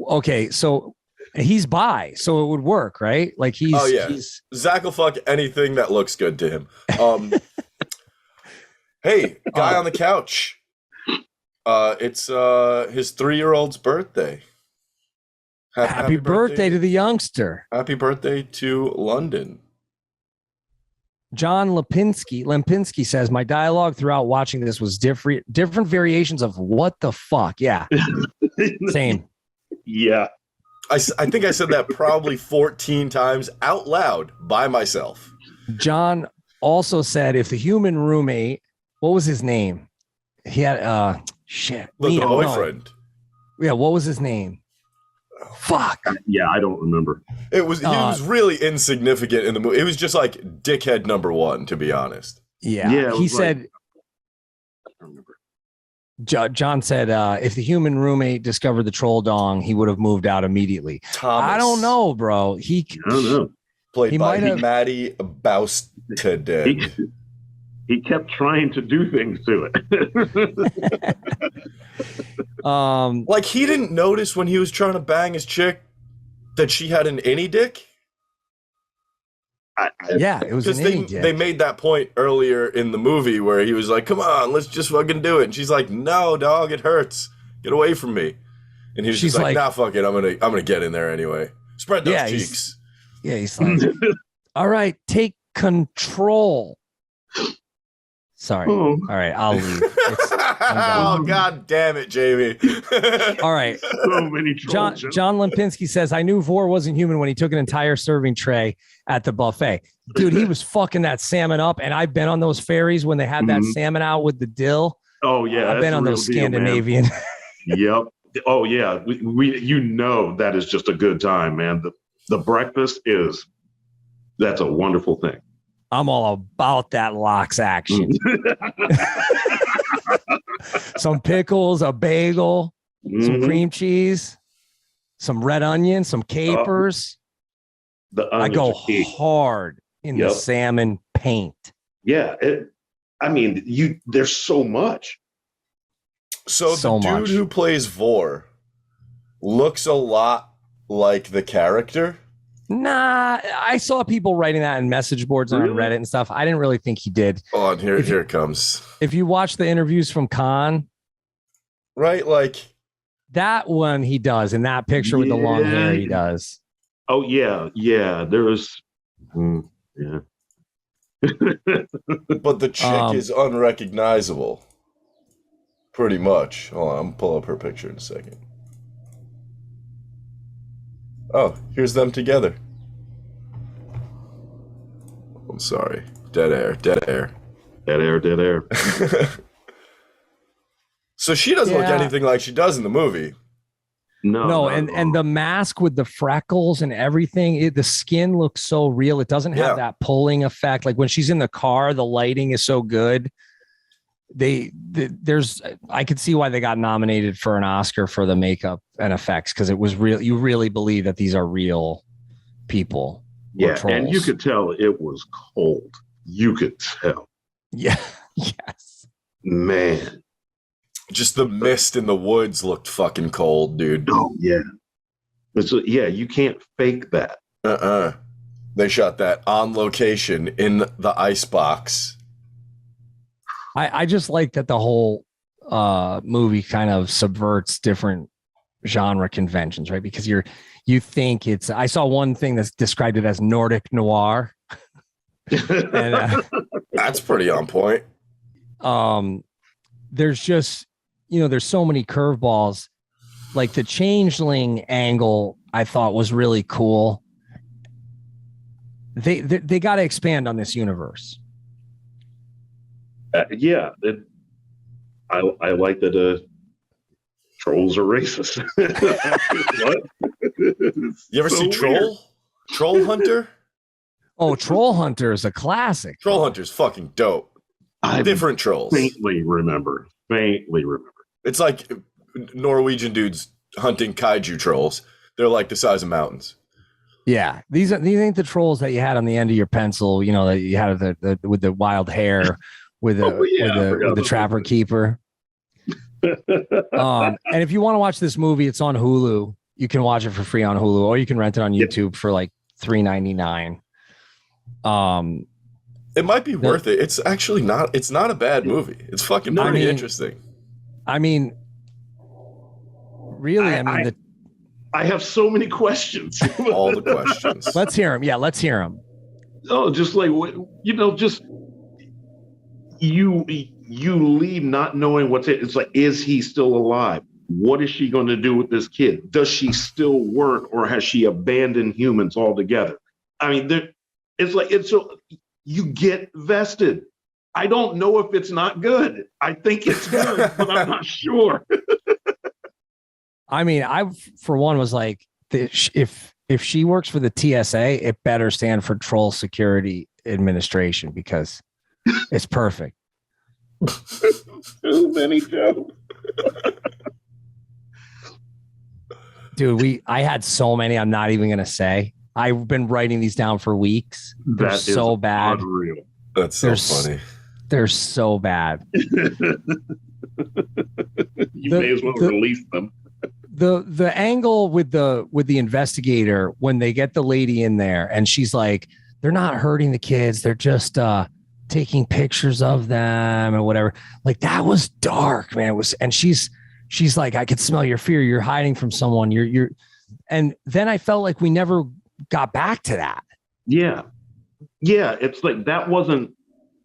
Okay, so he's bi, so it would work, right? Like he's Zach will fuck anything that looks good to him. Hey, guy on the couch. It's his 3-year-old's birthday. Happy birthday to the youngster. Happy birthday to London. John Lempinski says, my dialogue throughout watching this was different variations of what the fuck. Yeah. Same. Yeah. I think I said that probably 14 times out loud by myself. John also said, if the human roommate, what was his name? He had shit. The boyfriend. No. Yeah, what was his name? Fuck. Yeah, I don't remember. He was really insignificant in the movie. It was just like dickhead number 1, to be honest. Yeah. He said, I don't remember. John said, if the human roommate discovered the troll dong, he would have moved out immediately. Thomas. I don't know, bro. I don't know. Played by might have- Maddie Bousted. He kept trying to do things to it. Like he didn't notice when he was trying to bang his chick that she had an innie dick. Yeah, it was an Because they made that point earlier in the movie where he was like, "Come on, let's just fucking do it," and she's like, "No, dog, it hurts. Get away from me." And he was just like, "Nah, fuck it. I'm gonna get in there anyway. Spread those cheeks." He's like, all right, take control. Sorry. Oh. All right, I'll leave. Oh, god damn it, Jamie. All right. So many trolls. John Lempinski says, I knew Vor wasn't human when he took an entire serving tray at the buffet. Dude, he was fucking that salmon up. And I've been on those ferries when they had that salmon out with the dill. Oh, yeah. I've been on those Scandinavian. Yep. Oh, yeah. We that is just a good time, man. The breakfast that's a wonderful thing. I'm all about that lox action. Some pickles, a bagel, some cream cheese, some red onion, some capers. I go hard in the salmon paint. Yeah. There's so much. So the dude who plays Vor looks a lot like the character. Nah, I saw people writing that in message boards and on Reddit and stuff. I didn't really think he did. Oh, and here it comes. If you watch the interviews from Khan, right, like that one he does in that picture with the long hair, he does. Oh yeah, there was, yeah. But the chick is unrecognizable, pretty much. Hold on, I'm gonna pull up her picture in a second. Oh, here's them together. I'm sorry. Dead air. So she doesn't look anything like she does in the movie. No, and the mask with the freckles and everything, the skin looks so real. It doesn't have that pulling effect. Like when she's in the car, the lighting is so good. I could see why they got nominated for an Oscar for the makeup and effects, because it was real. You really believe that these are real people. Yeah, and you could tell it was cold. You could tell. Yeah. Yes. Man. Just the mist in the woods looked fucking cold, dude. Oh yeah. You can't fake that. They shot that on location in the icebox. I just like that the whole movie kind of subverts different genre conventions, right? Because you think it's, I saw one thing that's described it as Nordic noir. And, that's pretty on point. There's just, there's so many curveballs. Like the changeling angle, I thought was really cool. They got to expand on this universe. I like that trolls are racist. What? You ever see Troll? Troll Hunter? Oh, Troll Hunter is a classic. Troll Hunter's fucking dope. Different trolls. Faintly remember. It's like Norwegian dudes hunting kaiju trolls. They're like the size of mountains. Yeah, these ain't the trolls that you had on the end of your pencil. You know that you had with the wild hair, with the trapper keeper. And if you want to watch this movie, it's on Hulu. You can watch it for free on Hulu, or you can rent it on YouTube for like $3.99. It might be worth it. It's actually not. It's not a bad movie. It's fucking pretty interesting. I mean, really, I have so many questions. All the questions. Let's hear them. Yeah, let's hear them. Oh, just like, just you leave not knowing what's it. It's like, is he still alive? What is she going to do with this kid? Does she still work, or has she abandoned humans altogether? I mean, you get vested. I don't know if it's not good. I think it's good, but I'm not sure. I mean, I, for one, was like, if she works for the TSA, it better stand for Troll Security Administration, because it's perfect. Too many jokes. Dude, I had so many I'm not even going to say. I've been writing these down for weeks. They're so bad. Unreal. That's so funny. They're so bad. You may as well release them. The angle with the investigator, when they get the lady in there and she's like, they're not hurting the kids, they're just taking pictures of them or whatever. Like, that was dark, man. It was, and she's like, I could smell your fear. You're hiding from someone. You're and then I felt like we never got back to that. Yeah. It's like that wasn't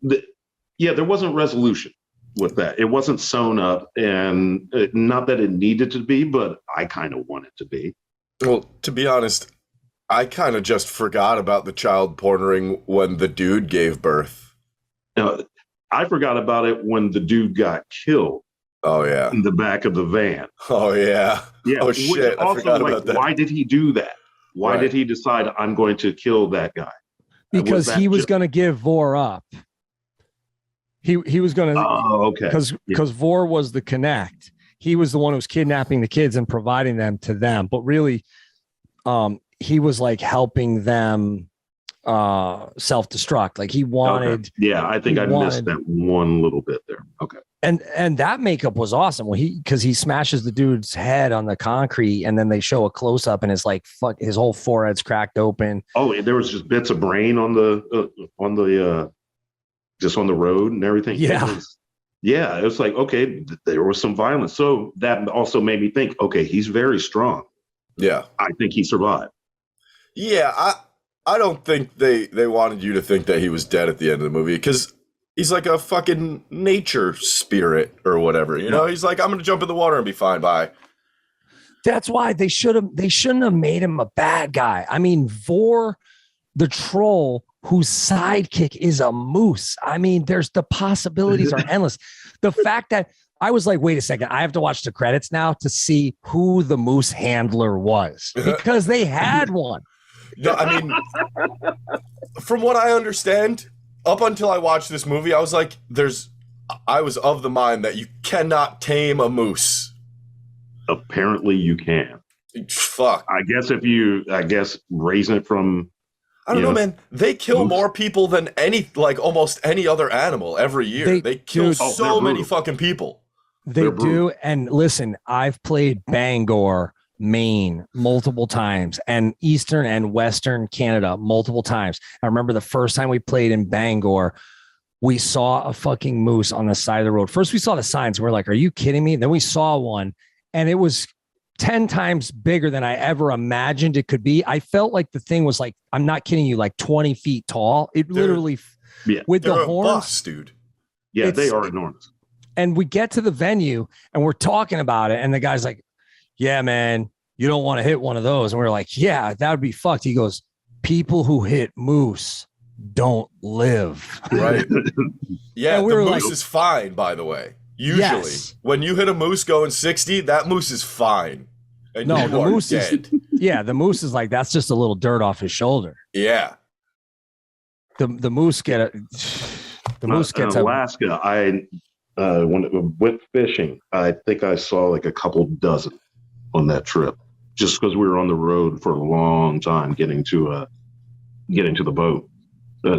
there wasn't resolution with that. It wasn't sewn up, and not that it needed to be, but I kind of want it to be. Well, to be honest, I kind of just forgot about the child pornering when the dude gave birth. I forgot about it when the dude got killed. Oh, yeah. In the back of the van. Oh, yeah. Oh, shit. I forgot about that. Why did he do that? Why did he decide, I'm going to kill that guy? Because he was going to give Vor up. He was going to. Oh, okay. Because Vor was the connect. He was the one who was kidnapping the kids and providing them to them. But really, he was like helping them self-destruct. Like, he wanted. Okay. Yeah, I think I missed that one little bit there. Okay. And that makeup was awesome. Well, because he smashes the dude's head on the concrete, and then they show a close up, and it's like, fuck, his whole forehead's cracked open. Oh, there was just bits of brain on the just on the road and everything. Yeah. It was like, okay, there was some violence. So that also made me think, okay, he's very strong. Yeah. I think he survived. Yeah, I don't think they wanted you to think that he was dead at the end of the movie, because he's like a fucking nature spirit or whatever. You know, he's like, I'm going to jump in the water and be fine. Bye. That's why they shouldn't have made him a bad guy. I mean, Vor, the troll, whose sidekick is a moose. I mean, the possibilities are endless. The fact that I was like, wait a second, I have to watch the credits now to see who the moose handler was, because they had one. No, I mean, from what I understand, up until I watched this movie, I was like, I was of the mind that you cannot tame a moose. Apparently you can. Fuck. I guess raising it from, I don't know, man. They kill more people than almost any other animal every year. They kill so many fucking people. They do. And listen, I've played Bangor, Maine multiple times, and Eastern and Western Canada multiple times. I remember the first time we played in Bangor, we saw a fucking moose on the side of the road. First, we saw the signs. We're like, are you kidding me? Then we saw one, and it was 10 times bigger than I ever imagined it could be. I felt like the thing was like, I'm not kidding you, like 20 feet tall. It literally, with the horns, bus, dude. Yeah, they are enormous. And we get to the venue and we're talking about it, and the guy's like, yeah, man, you don't want to hit one of those. And we're like, yeah, that would be fucked. He goes, people who hit moose don't live. Right. Yeah, the moose is fine, by the way. Usually, when you hit a moose going 60, that moose is fine. And the moose is dead. The moose is like, that's just a little dirt off his shoulder. Yeah. The moose gets in Alaska. When it went fishing, I think I saw like a couple dozen. that trip, just because we were on the road for a long time getting to the boat.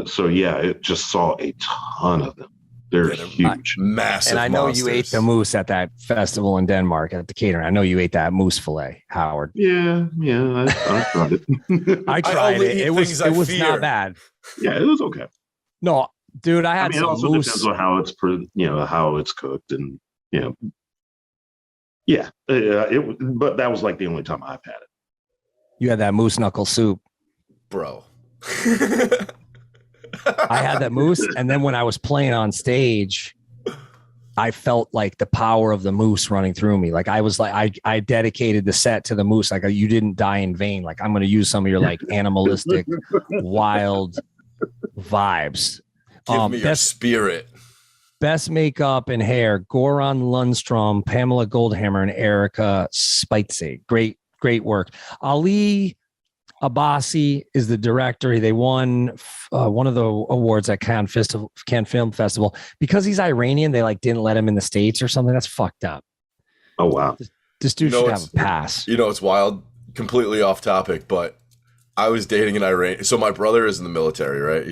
So yeah, it just saw a ton of them. They're huge, massive. And I know monsters. you ate the moose at that festival in Denmark at the catering. I know you ate that moose fillet, Howard. Yeah, I tried it. I tried it. It was fear. not bad. Yeah, it was okay. No, dude, I had it some also moose. depends on how it's cooked, and yeah. But that was like the only time I've had it. You had that moose knuckle soup, bro. I had that moose, and then when I was playing on stage, I felt like the power of the moose running through me. Like I was like, I dedicated the set to the moose. Like you didn't die in vain. Like I'm going to use some of your like animalistic, wild vibes. Give me your spirit. Best makeup and hair: Goran Lundstrom, Pamela Goldhammer, and Erica Spitze. Great work. Ali Abbasi is the director. They won one of the awards at Cannes Film Festival because he's Iranian. They like didn't let him in the States or something. That's fucked up. Oh wow, this dude should have a pass. It's wild. Completely off topic, but I was dating an Iranian. So my brother is in the military, right? He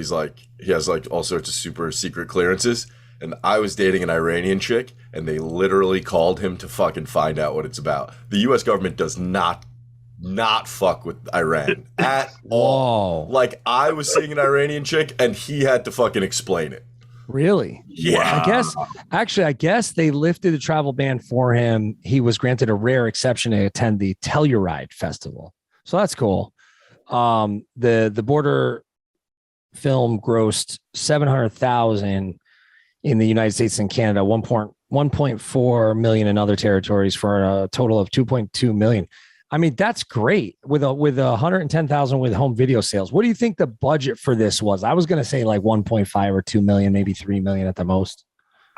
has like all sorts of super secret clearances. And I was dating an Iranian chick, and they literally called him to fucking find out what it's about. The U.S. government does not fuck with Iran at all. Like I was seeing an Iranian chick, and he had to fucking explain it. Really? Yeah. I guess they lifted the travel ban for him. He was granted a rare exception to attend the Telluride Festival. So that's cool. The border film grossed $700,000 in the United States and Canada, 1.4 million in other territories for a total of 2.2 million. I mean, that's great with 110,000 with home video sales. What do you think the budget for this was? I was going to say like 1.5 or 2 million, maybe 3 million at the most.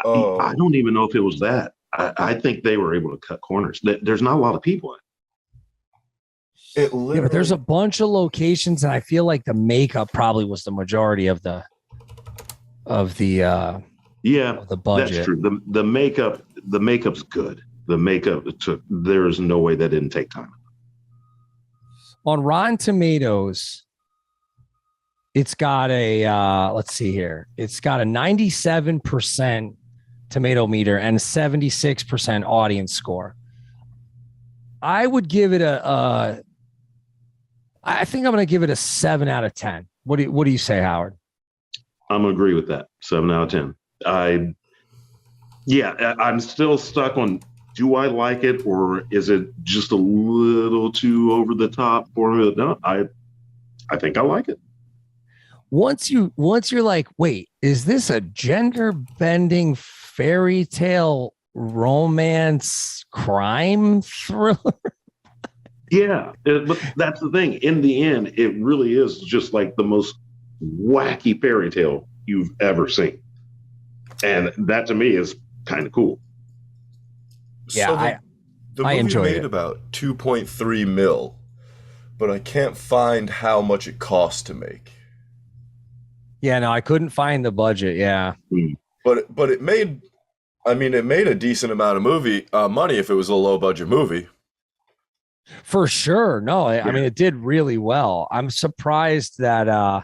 I don't even know if it was that. I think they were able to cut corners. There's not a lot of people in it. Yeah, but there's a bunch of locations, and I feel like the makeup probably was the majority of the budget. That's true. The makeup's good. The makeup there's no way that didn't take time. On Rotten Tomatoes, it's got a let's see here. It's got a 97% tomato meter and 76% audience score. I would give it I think I'm going to give it a 7 out of 10. What do you say, Howard? I'm going to agree with that. 7 out of 10. I'm still stuck on, do I like it, or is it just a little too over the top for me? No, I think I like it. Once you're like, wait, is this a gender bending fairy tale romance crime thriller? Yeah, but that's the thing. In the end, it really is just like the most wacky fairy tale you've ever seen. And that to me is kind of cool. Yeah, so the I movie enjoyed made it. about 2.3 mil, but I can't find how much it cost to make. Yeah, no, I couldn't find the budget. Yeah. But it made a decent amount of money if it was a low budget movie. For sure. No, I mean, it did really well. I'm surprised that I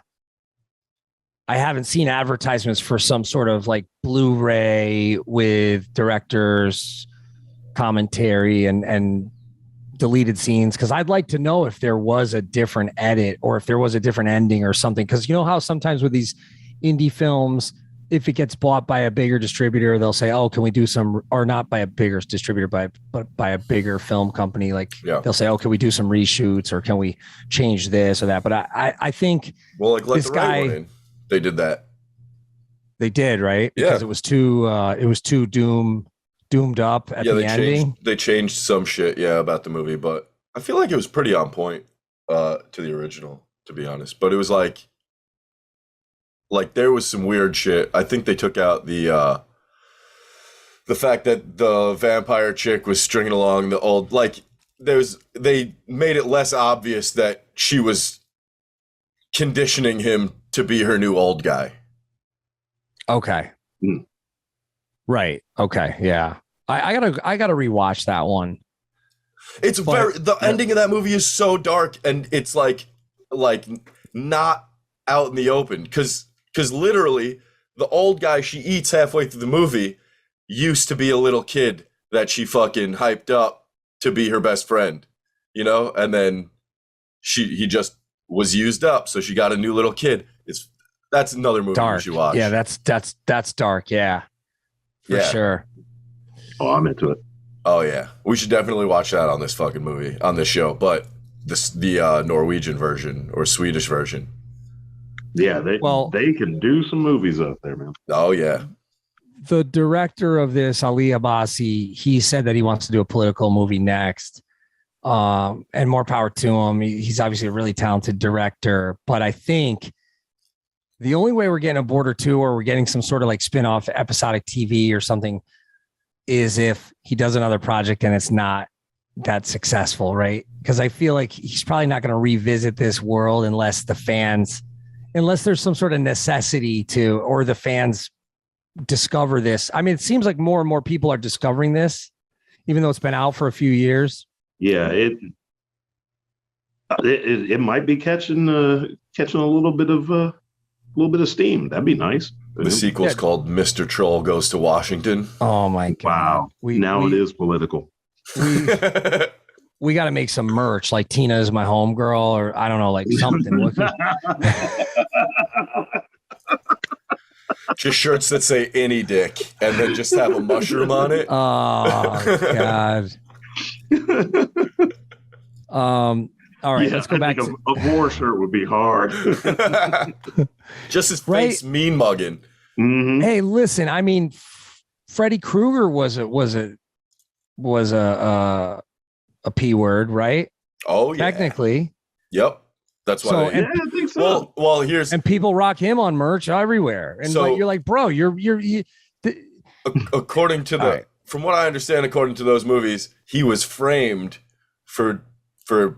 haven't seen advertisements for some sort of like Blu-ray with director's commentary and deleted scenes, because I'd like to know if there was a different edit or if there was a different ending or something. Because you know how sometimes with these indie films, if it gets bought by a bigger distributor, they'll say, oh, can we do some, or not by a bigger distributor, but by a bigger film company. They'll say, oh, can we do some reshoots, or can we change this or that? But I think, well, like this the guy, right one, they did that. They did, right? Yeah. Because it was too doomed up at the ending. They changed some shit, about the movie, but I feel like it was pretty on point to the original, to be honest. But it was like there was some weird shit. I think they took out the fact that the vampire chick was stringing along the old, they made it less obvious that she was conditioning him to be her new old guy. Okay. Right. Okay. Yeah. I gotta rewatch that one. It's the ending of that movie is so dark, and it's like not out in the open because literally the old guy she eats halfway through the movie used to be a little kid that she fucking hyped up to be her best friend, and then he just was used up, so she got a new little kid. That's another movie dark. You should watch. Yeah, that's dark. Yeah, for sure. Oh, I'm into it. Oh yeah, we should definitely watch that on this fucking movie on this show. But the Norwegian version or Swedish version. Yeah, they can do some movies out there, man. Oh yeah. The director of this, Ali Abbasi, he said that he wants to do a political movie next. And more power to him. He's obviously a really talented director, but I think the only way we're getting a Border 2 or we're getting some sort of like spin-off episodic TV or something is if he does another project and it's not that successful, right? Because I feel like he's probably not going to revisit this world unless there's some sort of necessity to, or the fans discover this. I mean, it seems like more and more people are discovering this, even though it's been out for a few years. Yeah, it might be catching a little bit of steam. That'd be nice. The sequel's called Mr. Troll Goes to Washington. Oh my god! Wow, it is political. We got to make some merch, like Tina is my homegirl, or I don't know, like something. Just shirts that say any dick, and then just have a mushroom on it. Oh god. All right, let's go back. A war shirt would be hard. Just his face mean mugging. Mm-hmm. Hey, listen, I mean, Freddy Krueger was a P word, right? Oh yeah, technically. Yep, that's why. I think so. Well, here's and people rock him on merch everywhere, and so, you're like, bro, you're according to from what I understand, according to those movies, he was framed for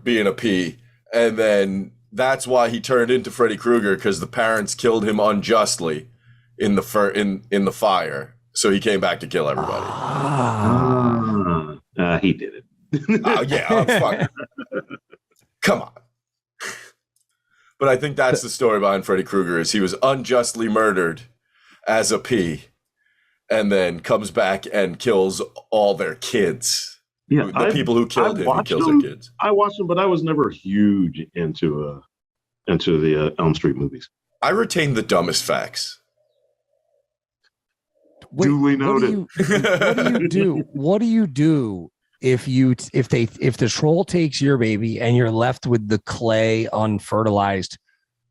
being a P, and then that's why he turned into Freddy Krueger, because the parents killed him unjustly in the fire, so he came back to kill everybody. He did it. Fuck. Come on. But I think that's the story behind Freddy Krueger, is he was unjustly murdered as a P, and then comes back and kills all their kids. Yeah, the people who killed him, he kills their kids. I watched them, but I was never huge into the Elm Street movies. I retain the dumbest facts. Duly noted. What do you do if the troll takes your baby and you're left with the clay unfertilized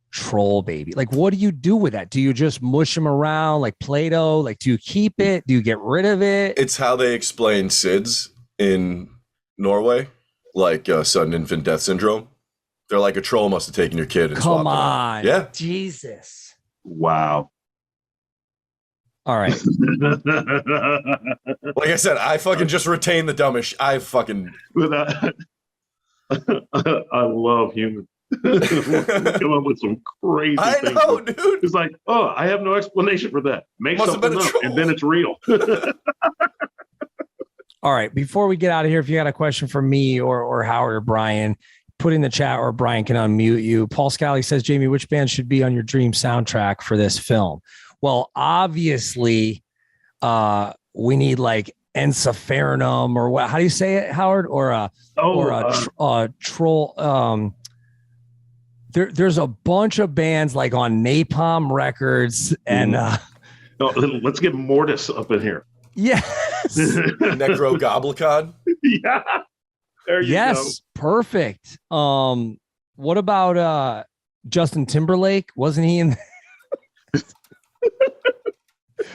troll baby? Like, what do you do with that? Do you just mush him around like Play-Doh? Like, do you keep it? Do you get rid of it? It's how they explain SIDS in Norway, like sudden infant death syndrome. They're like, a troll must have taken your kid and come swapped on. Him. Yeah. Jesus. Wow. All right. Like I said, I fucking just retain the dumbest. I love humans. Come up with some crazy things. I know, dude. It's like, oh, I have no explanation for that. Make something up, and then it's real. All right. Before we get out of here, if you got a question for me or Howard or Brian, put in the chat, or Brian can unmute you. Paul Scally says, Jamie, which band should be on your dream soundtrack for this film? Well, obviously, we need like Encephalonum, or what? How do you say it, Howard? Or troll. There's a bunch of bands like on Napalm Records, and let's get Mortis up in here. Yes. Necrogoblicon. Yeah. There you go. Perfect. What about Justin Timberlake? Wasn't he in?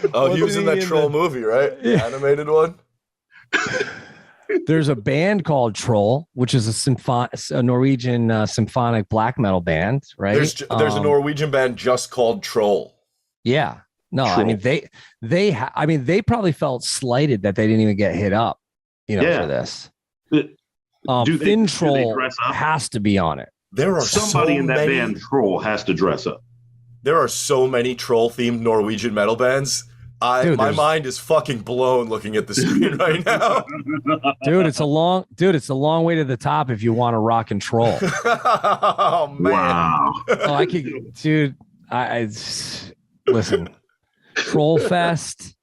He was in that troll movie, right? Yeah. The animated one. There's a band called Troll, which is a Norwegian symphonic black metal band, right? There's a Norwegian band just called Troll. Yeah. No, Troll. I mean they probably felt slighted that they didn't even get hit up, for this. Thin Troll has to be on it. There are somebody in that band. Troll has to dress up. There are so many troll themed Norwegian metal bands. My mind is fucking blown looking at the screen right now. Dude, it's a long way to the top if you want to rock and troll. Oh man. Wow. Oh, I could, dude. I listen. Troll Fest,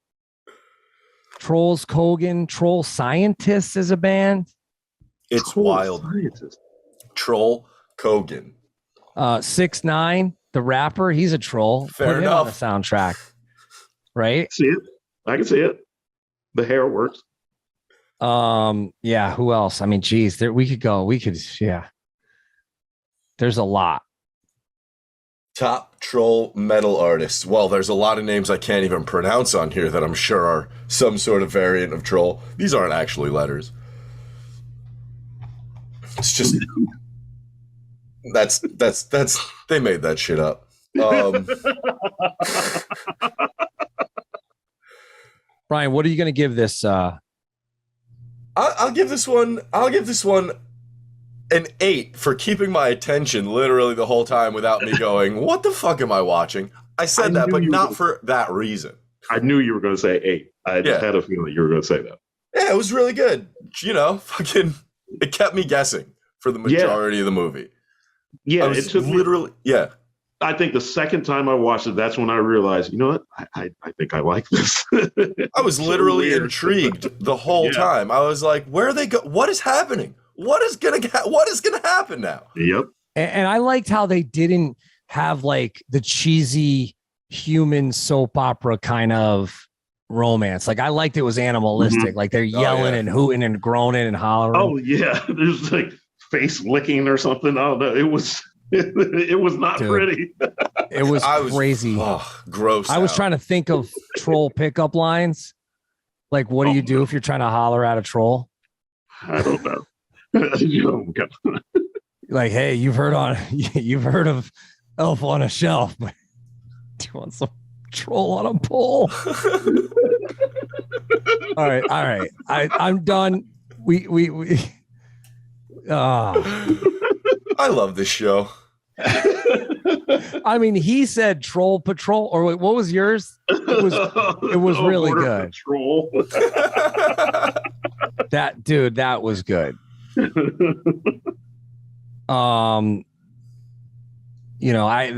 Trolls Kogan, Troll Scientists is a band. It's Troll wild. Scientist. Troll Kogan. 6ix9ine, the rapper, he's a troll. Fair Put enough. him on the soundtrack, right? See it? I can see it. The hair works. Yeah. Who else? I mean, geez, there we could go. Yeah. There's a lot. Top troll metal artists. Well, there's a lot of names I can't even pronounce on here that I'm sure are some sort of variant of troll. These aren't actually letters. It's just that's they made that shit up. Brian, what are you going to give this? I'll give this one an 8 for keeping my attention literally the whole time without me going, what the fuck am I watching? I said that, but not for that reason. I knew you were going to say 8. I just had a feeling you were going to say that. Yeah, it was really good. You know, fucking, it kept me guessing for the majority of the movie. Yeah, it took literally. Yeah, I think the second time I watched it, that's when I realized, you know what? I think I like this. I was literally intrigued the whole time. I was like, where are they go? What is happening? What is gonna happen now? Yep. And I liked how they didn't have like the cheesy human soap opera kind of romance. Like I liked it was animalistic. Like they're yelling and hooting and groaning and hollering. Oh yeah, there's like face licking or something. I don't know. It was not pretty. It was crazy. Gross. I was trying to think of troll pickup lines. Like, what do you do if you're trying to holler at a troll? I don't know. Like, hey, you've heard of Elf on a Shelf, but do you want some troll on a pole? All right. I'm done. I love this show. I mean, he said Troll Patrol, or wait, what was yours? It was really good. Patrol. That was good. You know, I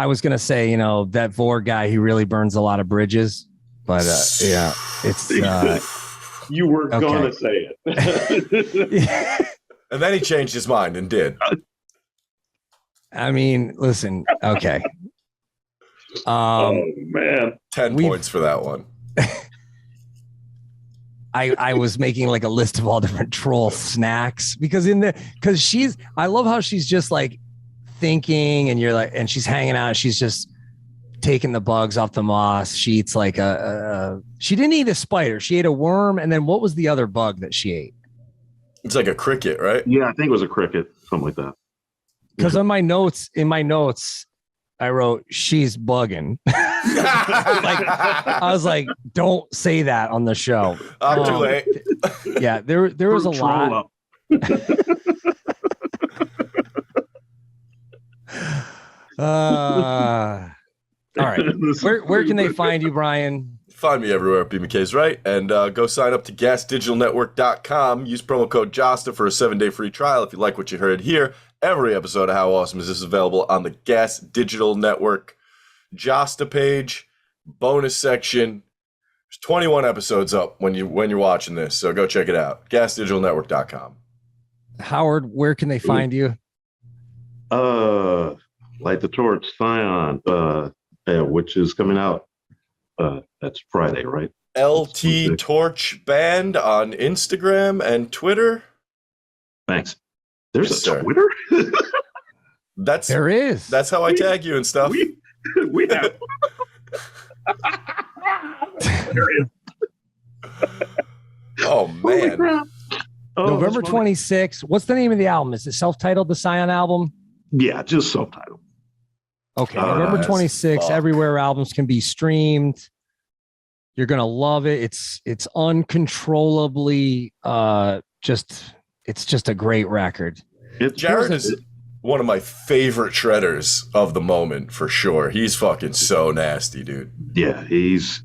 was gonna say, you know, that Vor guy, he really burns a lot of bridges, but yeah, it's you were gonna say it. And then he changed his mind and did. I mean, listen, okay. Oh man. 10 points for that one. I was making like a list of all different troll snacks because I love how she's just like thinking and she's hanging out. She's just taking the bugs off the moss. She eats like she didn't eat a spider. She ate a worm. And then what was the other bug that she ate? It's like a cricket, right? Yeah, I think it was a cricket, something like that. Because in my notes, I wrote, she's bugging. I was like, don't say that on the show. I'm too late. Yeah, there was a lot. All right. Where can they find you, Brian? Find me everywhere at B. McKay's Right. And go sign up to gasdigitalnetwork.com. Use promo code Jasta for a 7-day free trial if you like what you heard here. Every episode of How Awesome Is This is available on the Gas Digital Network Jasta page, bonus section. There's 21 episodes up when you're watching this, so go check it out. GasDigitalNetwork.com. Howard, where can they find you? Light the Torch, Scion, which is coming out. That's Friday, right? LT Torch Band on Instagram and Twitter. Thanks. There's a Twitter? There is. That's how I tag you and stuff. We have. Oh, man. November 26th. What's the name of the album? Is it self-titled, the Scion album? Yeah, just self-titled. Okay, November 26th. Everywhere albums can be streamed. You're gonna love it. It's uncontrollably it's just a great record. Jared is one of my favorite shredders of the moment for sure. He's fucking so nasty, dude. Yeah, he's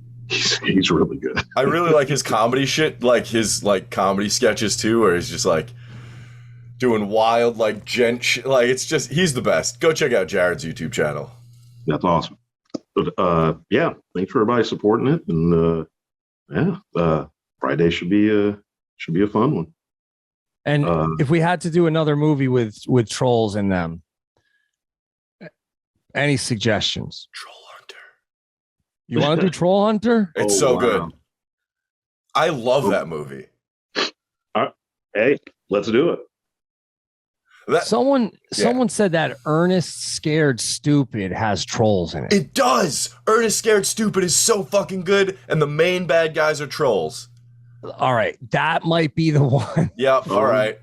really good. I really like his comedy shit, like his like comedy sketches too, where he's just like doing wild like gent shit. Like it's just he's the best. Go check out Jared's YouTube channel. That's awesome. But yeah, thanks for everybody supporting it, and Friday should be a fun one. And if we had to do another movie with trolls in them, any suggestions? Troll Hunter. You want to do Troll Hunter? It's so good. I love that movie. Hey, let's do it. Someone said that Ernest Scared Stupid has trolls in it. It does. Ernest Scared Stupid is so fucking good, and the main bad guys are trolls. All right, that might be the one. Yep. All right.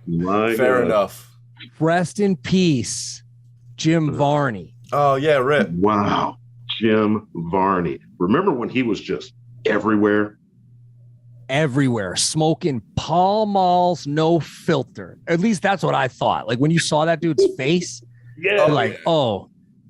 Fair enough. Rest in peace, Jim Varney. Oh yeah, Rip. Wow, Jim Varney. Remember when he was just everywhere? Everywhere, smoking Pall Malls, no filter. At least that's what I thought. Like when you saw that dude's face, Yeah. like, oh,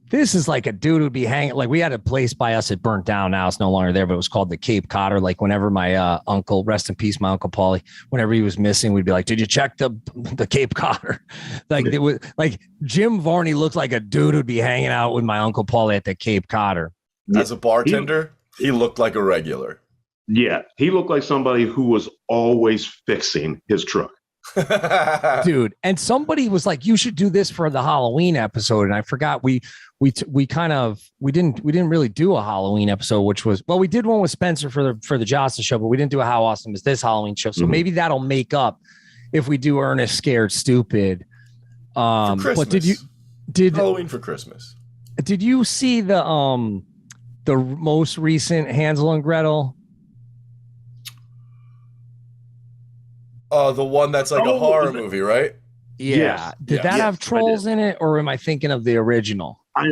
this is like a dude who'd be hanging. Like we had a place by us, it burnt down. Now it's no longer there, but it was called the Cape Codder. Like whenever my uncle, rest in peace, my Uncle Paulie, whenever he was missing, we'd be like, did you check the Cape Codder? Like it was like Jim Varney looked like a dude who'd be hanging out with my Uncle Paulie at the Cape Codder. As a bartender, he looked like a regular. Yeah, he looked like somebody who was always fixing his truck. Dude, and somebody was like, you should do this for the Halloween episode, and I forgot we didn't really do a Halloween episode, which was, well, we did one with Spencer for the Jasta show, but we didn't do a How Awesome Is This Halloween show. So maybe that'll make up if we do Ernest Scared Stupid. For Christmas. But did Halloween for Christmas? Did you see the most recent Hansel and Gretel? The one that's like a horror movie, right? Yeah. Yes. Did that have trolls in it, or am I thinking of the original? I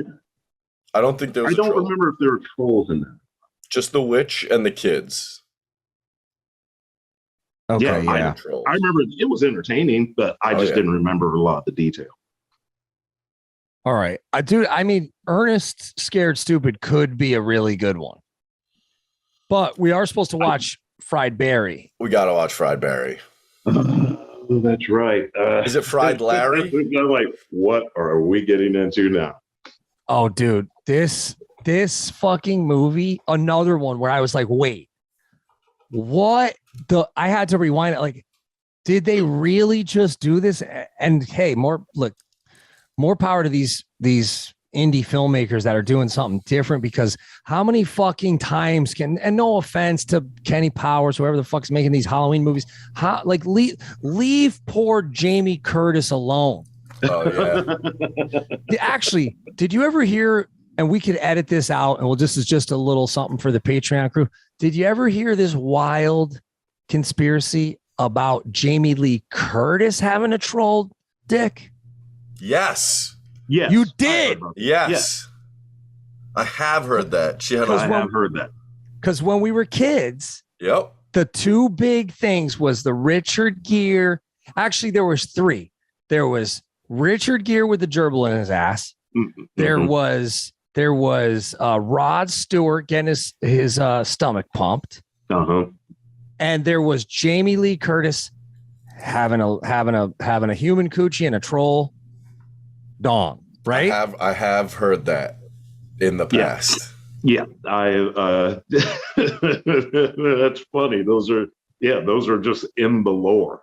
don't think there was. I don't troll. remember if there were trolls in there. Just the witch and the kids. Okay, Yeah, yeah. I remember it was entertaining, but I just didn't remember a lot of the detail. All right. I mean, Ernest Scared Stupid could be a really good one. But we are supposed to watch Fried Berry. We gotta watch Fried Berry. That's right. Is it Fried Larry? I'm like, what are we getting into now? Oh, dude, this fucking movie, another one where I was like, wait, what I had to rewind it. Like, did they really just do this? And hey, more power to these indie filmmakers that are doing something different, because how many fucking times and no offense to Kenny Powers, whoever the fuck's making these Halloween movies, leave poor Jamie Curtis alone. Oh yeah. Actually, did you ever hear, and we could edit this out, and this is just a little something for the Patreon crew. Did you ever hear this wild conspiracy about Jamie Lee Curtis having a troll dick? Yes. Yes. You did. Yes. I have heard that. I have heard that. Because when we were kids, Yep. the two big things was the Richard Gere. Actually, there was three. There was Richard Gere with the gerbil in his ass. Mm-hmm. There was Rod Stewart getting his stomach pumped. Uh-huh. And there was Jamie Lee Curtis having a human coochie and a troll dong, right? I have heard that in the past. Yeah, that's funny. Those are just in the lore.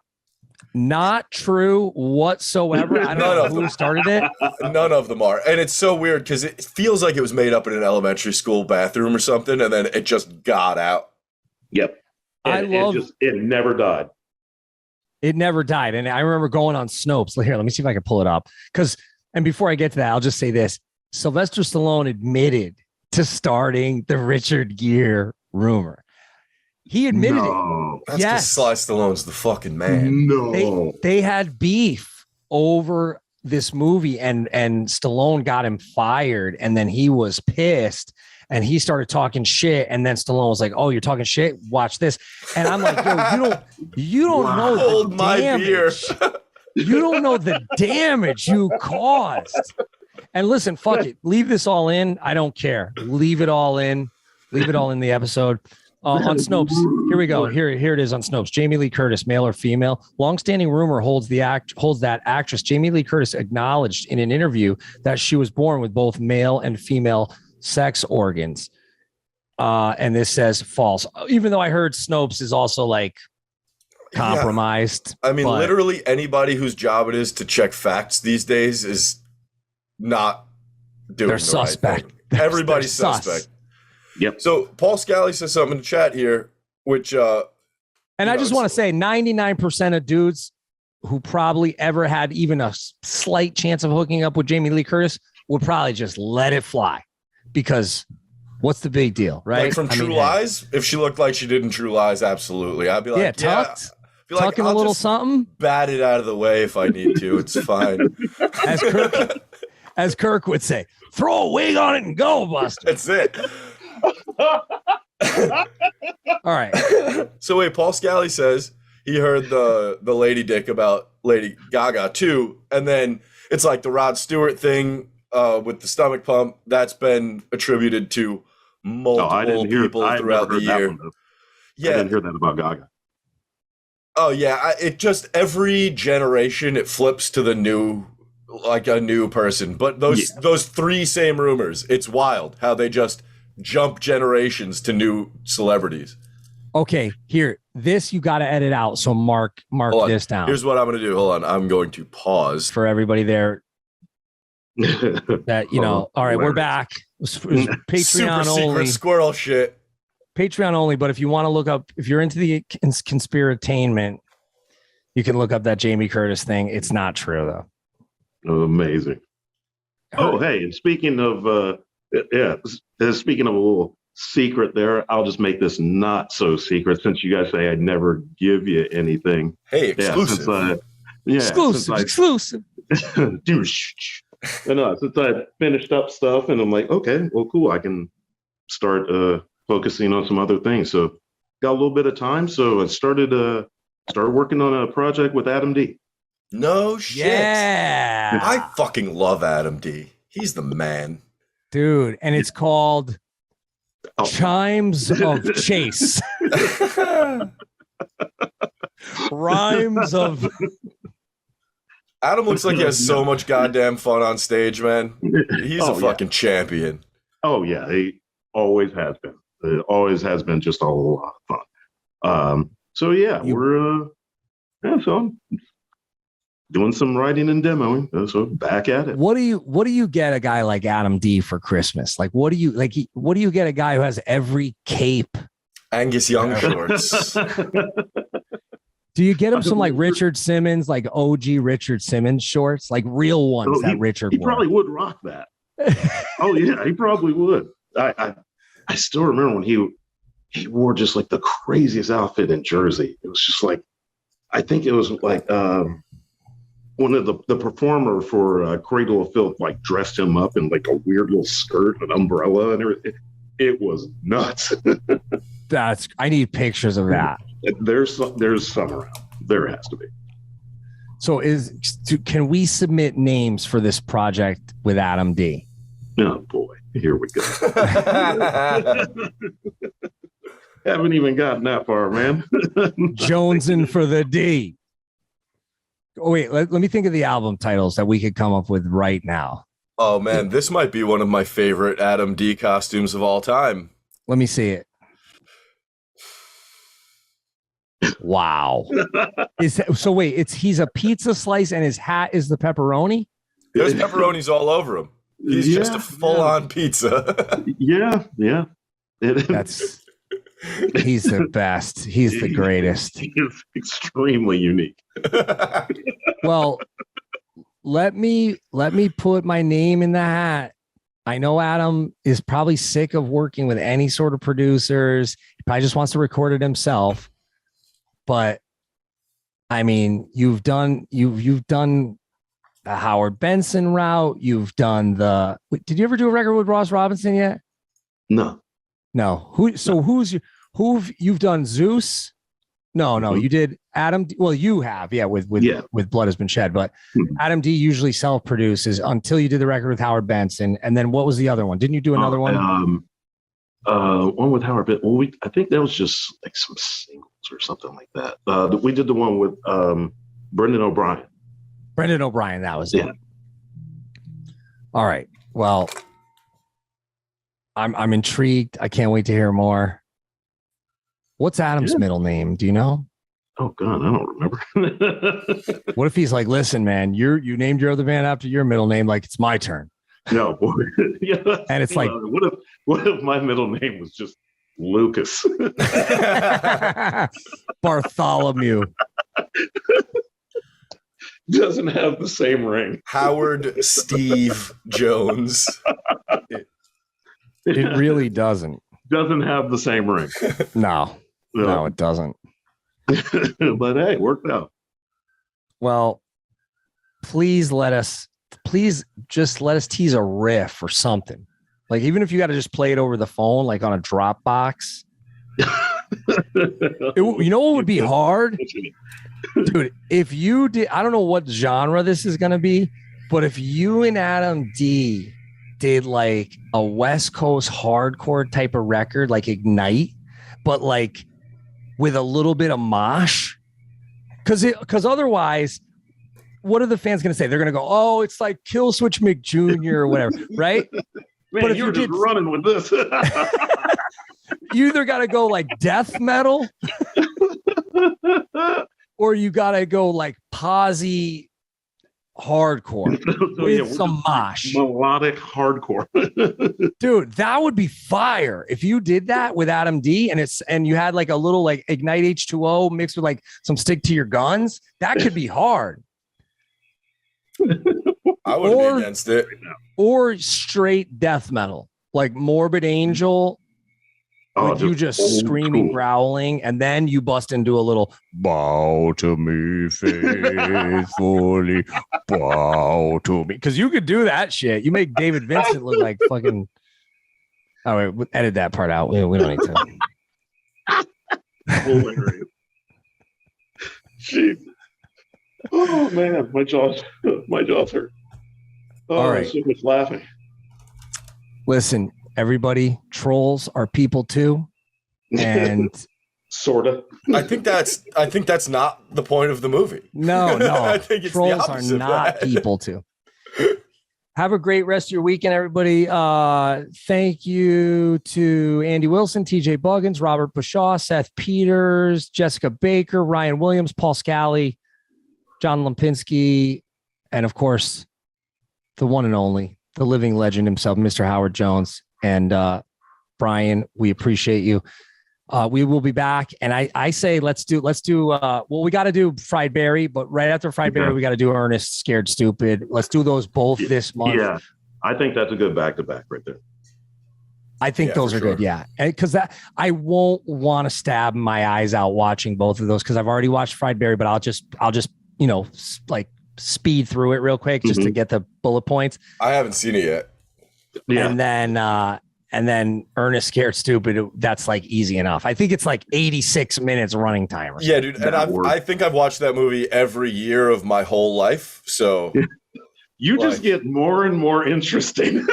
Not true whatsoever. I don't know who started it. None of them are. And it's so weird because it feels like it was made up in an elementary school bathroom or something, and then it just got out. Yep. And it never died. It never died. And I remember going on Snopes. Here, let me see if I can pull it up. And before I get to that, I'll just say this. Sylvester Stallone admitted to starting the Richard Gere rumor. He admitted it. That's because Sly Stallone's the fucking man. No. They had beef over this movie, and Stallone got him fired, and then he was pissed, and he started talking shit, and then Stallone was like, "Oh, you're talking shit? Watch this." And I'm like, "Yo, you don't know Hold the my beer." damage You don't know the damage you caused. And listen, fuck it. Leave this all in. I don't care. Leave it all in. Leave it all in the episode. On Snopes, here we go. Here it is on Snopes. Jamie Lee Curtis, male or female? Longstanding rumor holds that actress Jamie Lee Curtis acknowledged in an interview that she was born with both male and female sex organs. And this says false. Even though I heard Snopes is also like compromised. Yeah. I mean, literally anybody whose job it is to check facts these days is not doing they're the suspect. Right thing. Everybody's suspect. Yep. So Paul Scally says something in the chat here, which and I just want to say 99% of dudes who probably ever had even a slight chance of hooking up with Jamie Lee Curtis would probably just let it fly, because what's the big deal, right? Like from True Lies, if she looked like she did in True Lies, absolutely. I'd be like, tucking a little something, bat it out of the way if I need to. It's fine. As Kirk would say, throw a wig on it and go, Buster. That's it. All right. So wait, Paul Scally says he heard the lady dick about Lady Gaga too, and then it's like the Rod Stewart thing with the stomach pump that's been attributed to multiple people throughout the year. Yeah, I didn't hear that about Gaga. Oh yeah, it just every generation it flips to the new, like a new person. But those three same rumors, it's wild how they just jump generations to new celebrities. Okay, here, this you got to edit out. So mark this down. Here's what I'm going to do. Hold on, I'm going to pause for everybody there. That all right, we're back. It was Patreon Super only. Secret squirrel shit. Patreon only, but if you want to look up, if you're into the conspiratainment, you can look up that Jamie Curtis thing. It's not true though. Amazing. Oh, hey, and speaking of speaking of a little secret there, I'll just make this not so secret since you guys say I'd never give you anything. Hey, exclusive. Exclusive. Since I finished up stuff and I'm like, okay, well, cool. I can start focusing on some other things. So got a little bit of time. So I started working on a project with Adam D. No shit. Yeah. I fucking love Adam D. He's the man. Dude, and it's called Chimes of Chase. Rhymes of... Adam looks like he has so much goddamn fun on stage, man. He's a fucking champion. Oh, yeah. He always has been. It always has been just a lot of fun. So, yeah, so I'm doing some writing and demoing. So back at it. What do you get a guy like Adam D for Christmas? Like, what do you get a guy who has every cape? Angus Young shorts. Do you get him some like Richard Simmons, like OG Richard Simmons shorts, like real ones that Richard he wore? Probably would rock that. Oh yeah, he probably would. I still remember when he wore just like the craziest outfit in Jersey. It was just like, I think it was like one of the performer for Cradle of Filth like dressed him up in like a weird little skirt, an umbrella, and everything. It was nuts. I need pictures of that. There's some around. There has to be. So can we submit names for this project with Adam D? Oh boy, here we go. Haven't even gotten that far, man. Jonesing for the D. Oh wait, let me think of the album titles that we could come up with right now. Oh man, this might be one of my favorite Adam D costumes of all time. Let me see it. Wow. He's a pizza slice and his hat is the pepperoni? There's pepperonis all over him. He's just a full-on pizza. Yeah. He's the best. He's the greatest. He is extremely unique. Well, let me put my name in the hat. I know Adam is probably sick of working with any sort of producers. He probably just wants to record it himself. But I mean, you've done the Howard Benson route. You've done did you ever do a record with Ross Robinson yet? No. You've done Zeus, No, you did Adam. Well, you have, with Blood Has Been Shed, but Adam D usually self-produces until you did the record with Howard Benson. And then what was the other one? Didn't you do another one? One with Howard Benson. Well, I think that was just like some singles or something like that. We did the one with Brendan O'Brien. That was it. All right. Well, I'm intrigued. I can't wait to hear more. What's Adam's middle name? Do you know? Oh God, I don't remember. What if he's like, listen, man, you named your other band after your middle name, like it's my turn. No, boy. And it's like, what if my middle name was just Lucas? Bartholomew. Doesn't have the same ring. Howard Steve Jones. It really doesn't. Doesn't have the same ring. No, it doesn't. But hey, worked out. Well, please just let us tease a riff or something. Like, even if you got to just play it over the phone, like on a Dropbox. You know what would be hard? Dude, if you did, I don't know what genre this is going to be, but if you and Adam D did like a West Coast hardcore type of record, like Ignite, but like with a little bit of mosh, because otherwise, what are the fans going to say? They're going to go, oh, it's like Killswitch McJr. or whatever, right? Man, but if you're just running with this. You either got to go like death metal or you got to go like posy hardcore with some mosh. Melodic hardcore. Dude, that would be fire if you did that with Adam D and you had like a little like Ignite H2O mixed with like some Stick to Your Guns. That could be hard. I would be against it. Or straight death metal, like Morbid Angel. With you just screaming, growling, and then you bust into a little bow to me faithfully, bow to me. Because you could do that shit. You make David Vincent look like fucking. Oh, wait, edit that part out. We don't need to. Hilarious. Jeez. Oh man, my jaw's hurt. Oh, all right. So much laughing. Listen, everybody, trolls are people too, and sorta. I think that's not the point of the movie. No. I think it's trolls are not people too. Have a great rest of your weekend, everybody. Thank you to Andy Wilson, TJ Buggins, Robert Bashaw, Seth Peters, Jessica Baker, Ryan Williams, Paul Scally, John Lempinski, and of course, the one and only, the living legend himself, Mr. Howard Jones. And Brian, we appreciate you. We will be back. And I say, let's do, well, we got to do Fried Berry, but right after Fried Berry, we got to do Ernest Scared Stupid. Let's do those both this month. Yeah. I think that's a good back-to-back right there. I think those are good. Yeah. Because I won't want to stab my eyes out watching both of those because I've already watched Fried Berry, but I'll just, like speed through it real quick just to get the bullet points. I haven't seen it yet. Yeah. And then Ernest Scared Stupid, that's like easy enough. I think it's like 86 minutes running time. Yeah, dude. And I think I've watched that movie every year of my whole life. So you just get more and more interesting.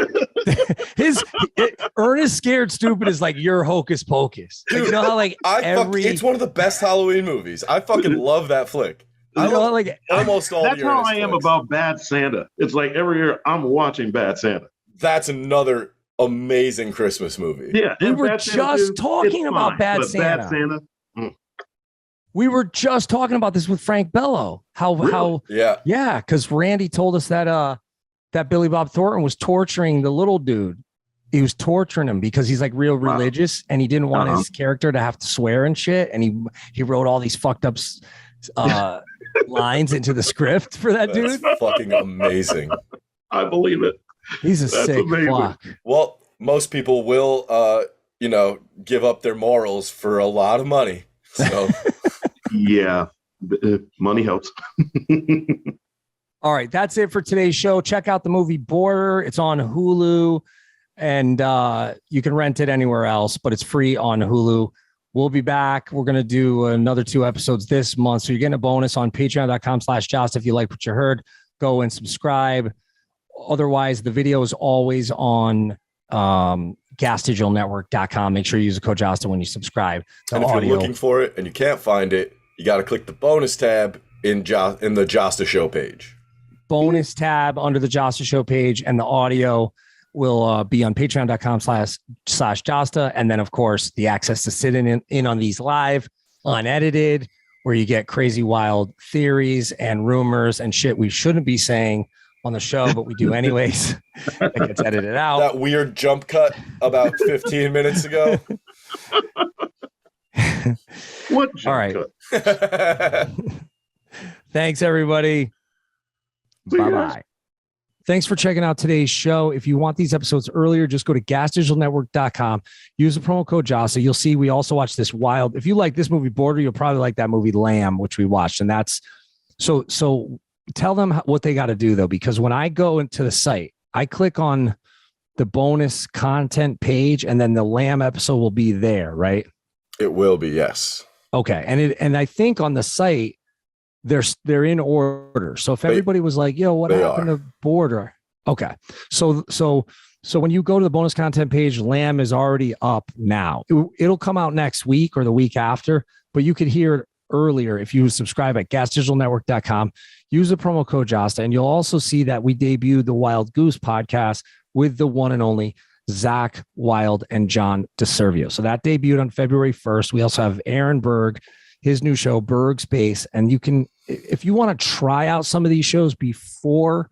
Ernest Scared Stupid is like your Hocus Pocus. Dude, you know how like it's one of the best Halloween movies. I fucking love that flick. I love like almost all. That's how I am about Bad Santa. It's like every year I'm watching Bad Santa. That's another amazing Christmas movie. Yeah, we were just talking about Bad Santa. We were just talking about this with Frank Bello. How because Randy told us that that Billy Bob Thornton was torturing the little dude. He was torturing him because he's like real religious and he didn't want his character to have to swear and shit. And he wrote all these fucked up lines into the script for that dude. Fucking amazing. I believe it. He's a sick fuck. Well, most people will, give up their morals for a lot of money. So, yeah, money helps. All right, that's it for today's show. Check out the movie Border. It's on Hulu, and you can rent it anywhere else, but it's free on Hulu. We'll be back. We're going to do another 2 episodes this month. So you're getting a bonus on patreon.com/Jasta. If you like what you heard, go and subscribe. Otherwise, the video is always on gasdigitalnetwork.com. Make sure you use the code Jasta when you subscribe. And if you're looking for it and you can't find it, you got to click the bonus tab in the Jasta Show page. Bonus tab under the Jasta Show page, and the audio will be on patreon.com/Jasta. And then, of course, the access to sit in on these live, unedited, where you get crazy, wild theories and rumors and shit we shouldn't be saying on the show, but we do anyways. That gets edited out. That weird jump cut about 15 minutes ago. What jump All right. cut? Thanks, everybody. See you guys. Bye-bye. Thanks for checking out today's show. If you want these episodes earlier, just go to gasdigitalnetwork.com. Use the promo code Jasta. You'll see we also watch this wild. If you like this movie Border, you'll probably like that movie Lamb, which we watched. And that's so tell them what they got to do, though, because when I go into the site, I click on the bonus content page and then the Lamb episode will be there, right? It will be, yes. Okay. And I think on the site, they're in order. So if everybody was like, yo, what happened to Border? Okay. So when you go to the bonus content page, Lamb is already up now. It'll come out next week or the week after, but you could hear it earlier if you subscribe at gasdigitalnetwork.com. Use the promo code Jasta, and you'll also see that we debuted the Wild Goose podcast with the one and only Zach Wild and John DeServio. So that debuted on February 1st. We also have Aaron Berg, his new show, Berg's Base. And you can, if you want to try out some of these shows before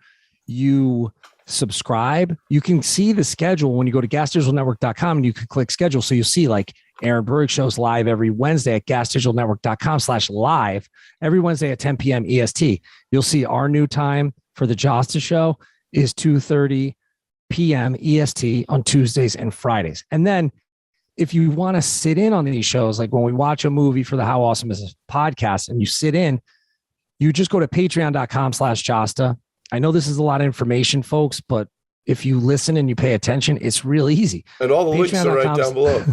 you subscribe, you can see the schedule when you go to gasdigitalnetwork.com and you can click schedule. So you'll see like Aaron Berg shows live every Wednesday at gasdigitalnetwork.com/live every Wednesday at 10 p.m. EST. You'll see our new time for the Jasta show is 2:30 p.m. EST on Tuesdays and Fridays. And then if you want to sit in on these shows, like when we watch a movie for the How Awesome Is This podcast and you sit in, you just go to patreon.com/Jasta. I know this is a lot of information, folks, but if you listen and you pay attention, it's real easy. And all the links are right down below.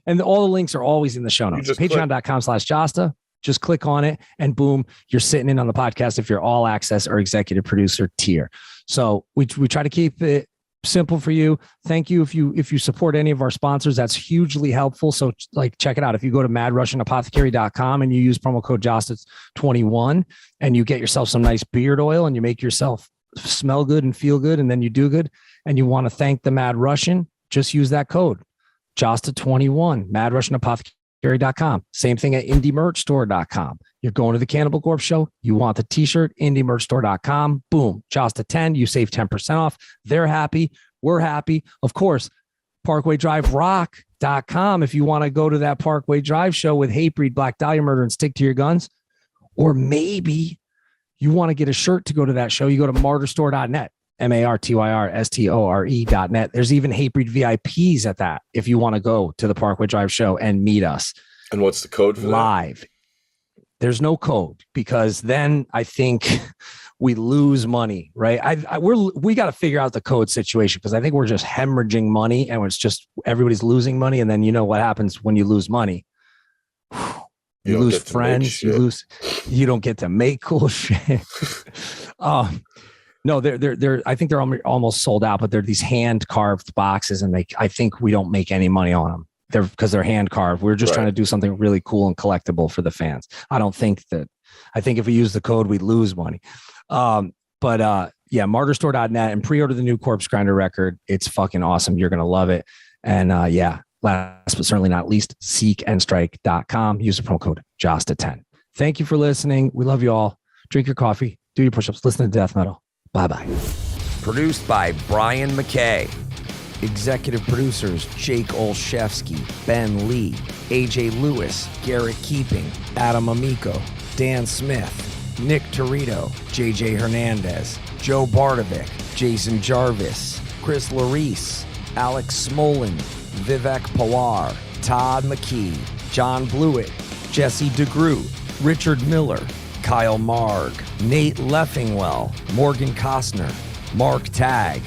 And all the links are always in the show notes. Patreon.com/Jasta. Just click on it and boom, you're sitting in on the podcast if you're all access or executive producer tier. So we try to keep it simple for you. Thank you. If you support any of our sponsors, that's hugely helpful. So like, check it out. If you go to madrussianapothecary.com and you use promo code JASTA21 and you get yourself some nice beard oil and you make yourself smell good and feel good, and then you do good, and you want to thank the Mad Russian, just use that code JASTA21, madrussianapothecary.com. Same thing at indiemerchstore.com. You're going to the Cannibal Corpse show, you want the t-shirt, indiemerchstore.com. Boom, Jasta10, you save 10% off. They're happy, we're happy. Of course, ParkwayDriveRock.com. If you want to go to that Parkway Drive show with Hatebreed, Black Dahlia Murder, and Stick to Your Guns, or maybe you want to get a shirt to go to that show, you go to martyrstore.net. MARTYRSTORE.net. There's even Hatebreed VIPs at that if you want to go to the Parkway Drive show and meet us. And what's the code for live? That? There's no code, because then I think we lose money, right? We got to figure out the code situation, because I think we're just hemorrhaging money and it's just everybody's losing money. And then you know what happens when you lose money? You lose friends. You don't get to make cool shit. No, they're. I think they're almost sold out, but they're these hand carved boxes, and I think we don't make any money on them. Because they're hand carved. We're just trying to do something really cool and collectible for the fans. I think if we use the code, we lose money. Yeah, martyrstore.net, and pre-order the new Corpse Grinder record. It's fucking awesome. You're gonna love it. And yeah, last but certainly not least, seekandstrike.com. Use the promo code JASTA10. Thank you for listening. We love you all. Drink your coffee. Do your push-ups. Listen to death metal. Bye-bye. Produced by Brian McKay. Executive producers Jake Olszewski, Ben Lee, AJ Lewis, Garrett Keeping, Adam Amico, Dan Smith, Nick Torito, JJ Hernandez, Joe Bardovic, Jason Jarvis, Chris Larice, Alex Smolin, Vivek Pawar, Todd McKee, John Blewett, Jesse DeGroot, Richard Miller, Kyle Marg, Nate Leffingwell, Morgan Costner, Mark Tagg,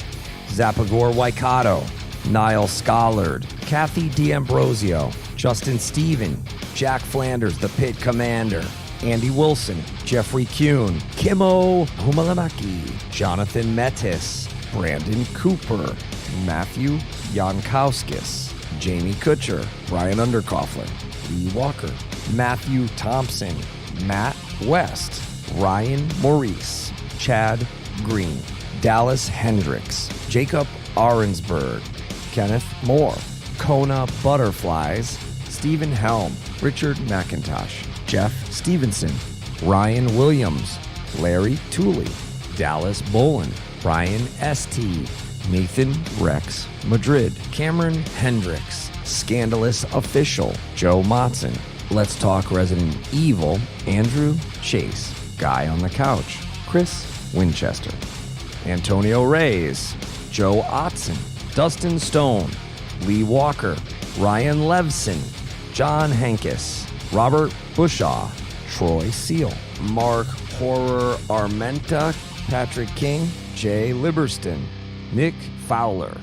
Zapagor Waikato, Niall Schollard, Kathy D'Ambrosio, Justin Stephen, Jack Flanders, the Pit Commander, Andy Wilson, Jeffrey Kuhn, Kimmo Humalamaki, Jonathan Metis, Brandon Cooper, Matthew Jankowskis, Jamie Kutcher, Brian Underkoffler, Lee Walker, Matthew Thompson, Matt West, Ryan Maurice, Chad Green, Dallas Hendricks, Jacob Arensberg, Kenneth Moore, Kona Butterflies, Stephen Helm, Richard McIntosh, Jeff Stevenson, Ryan Williams, Larry Tooley, Dallas Bolin, Ryan St, Nathan Rex Madrid, Cameron Hendricks, Scandalous Official, Joe Motson, Let's Talk Resident Evil, Andrew Chase, Guy on the Couch, Chris Winchester, Antonio Reyes, Joe Otson, Dustin Stone, Lee Walker, Ryan Levson, John Hankis, Robert Bushaw, Troy Seal, Mark Horror Armenta, Patrick King, Jay Liberston, Nick Fowler,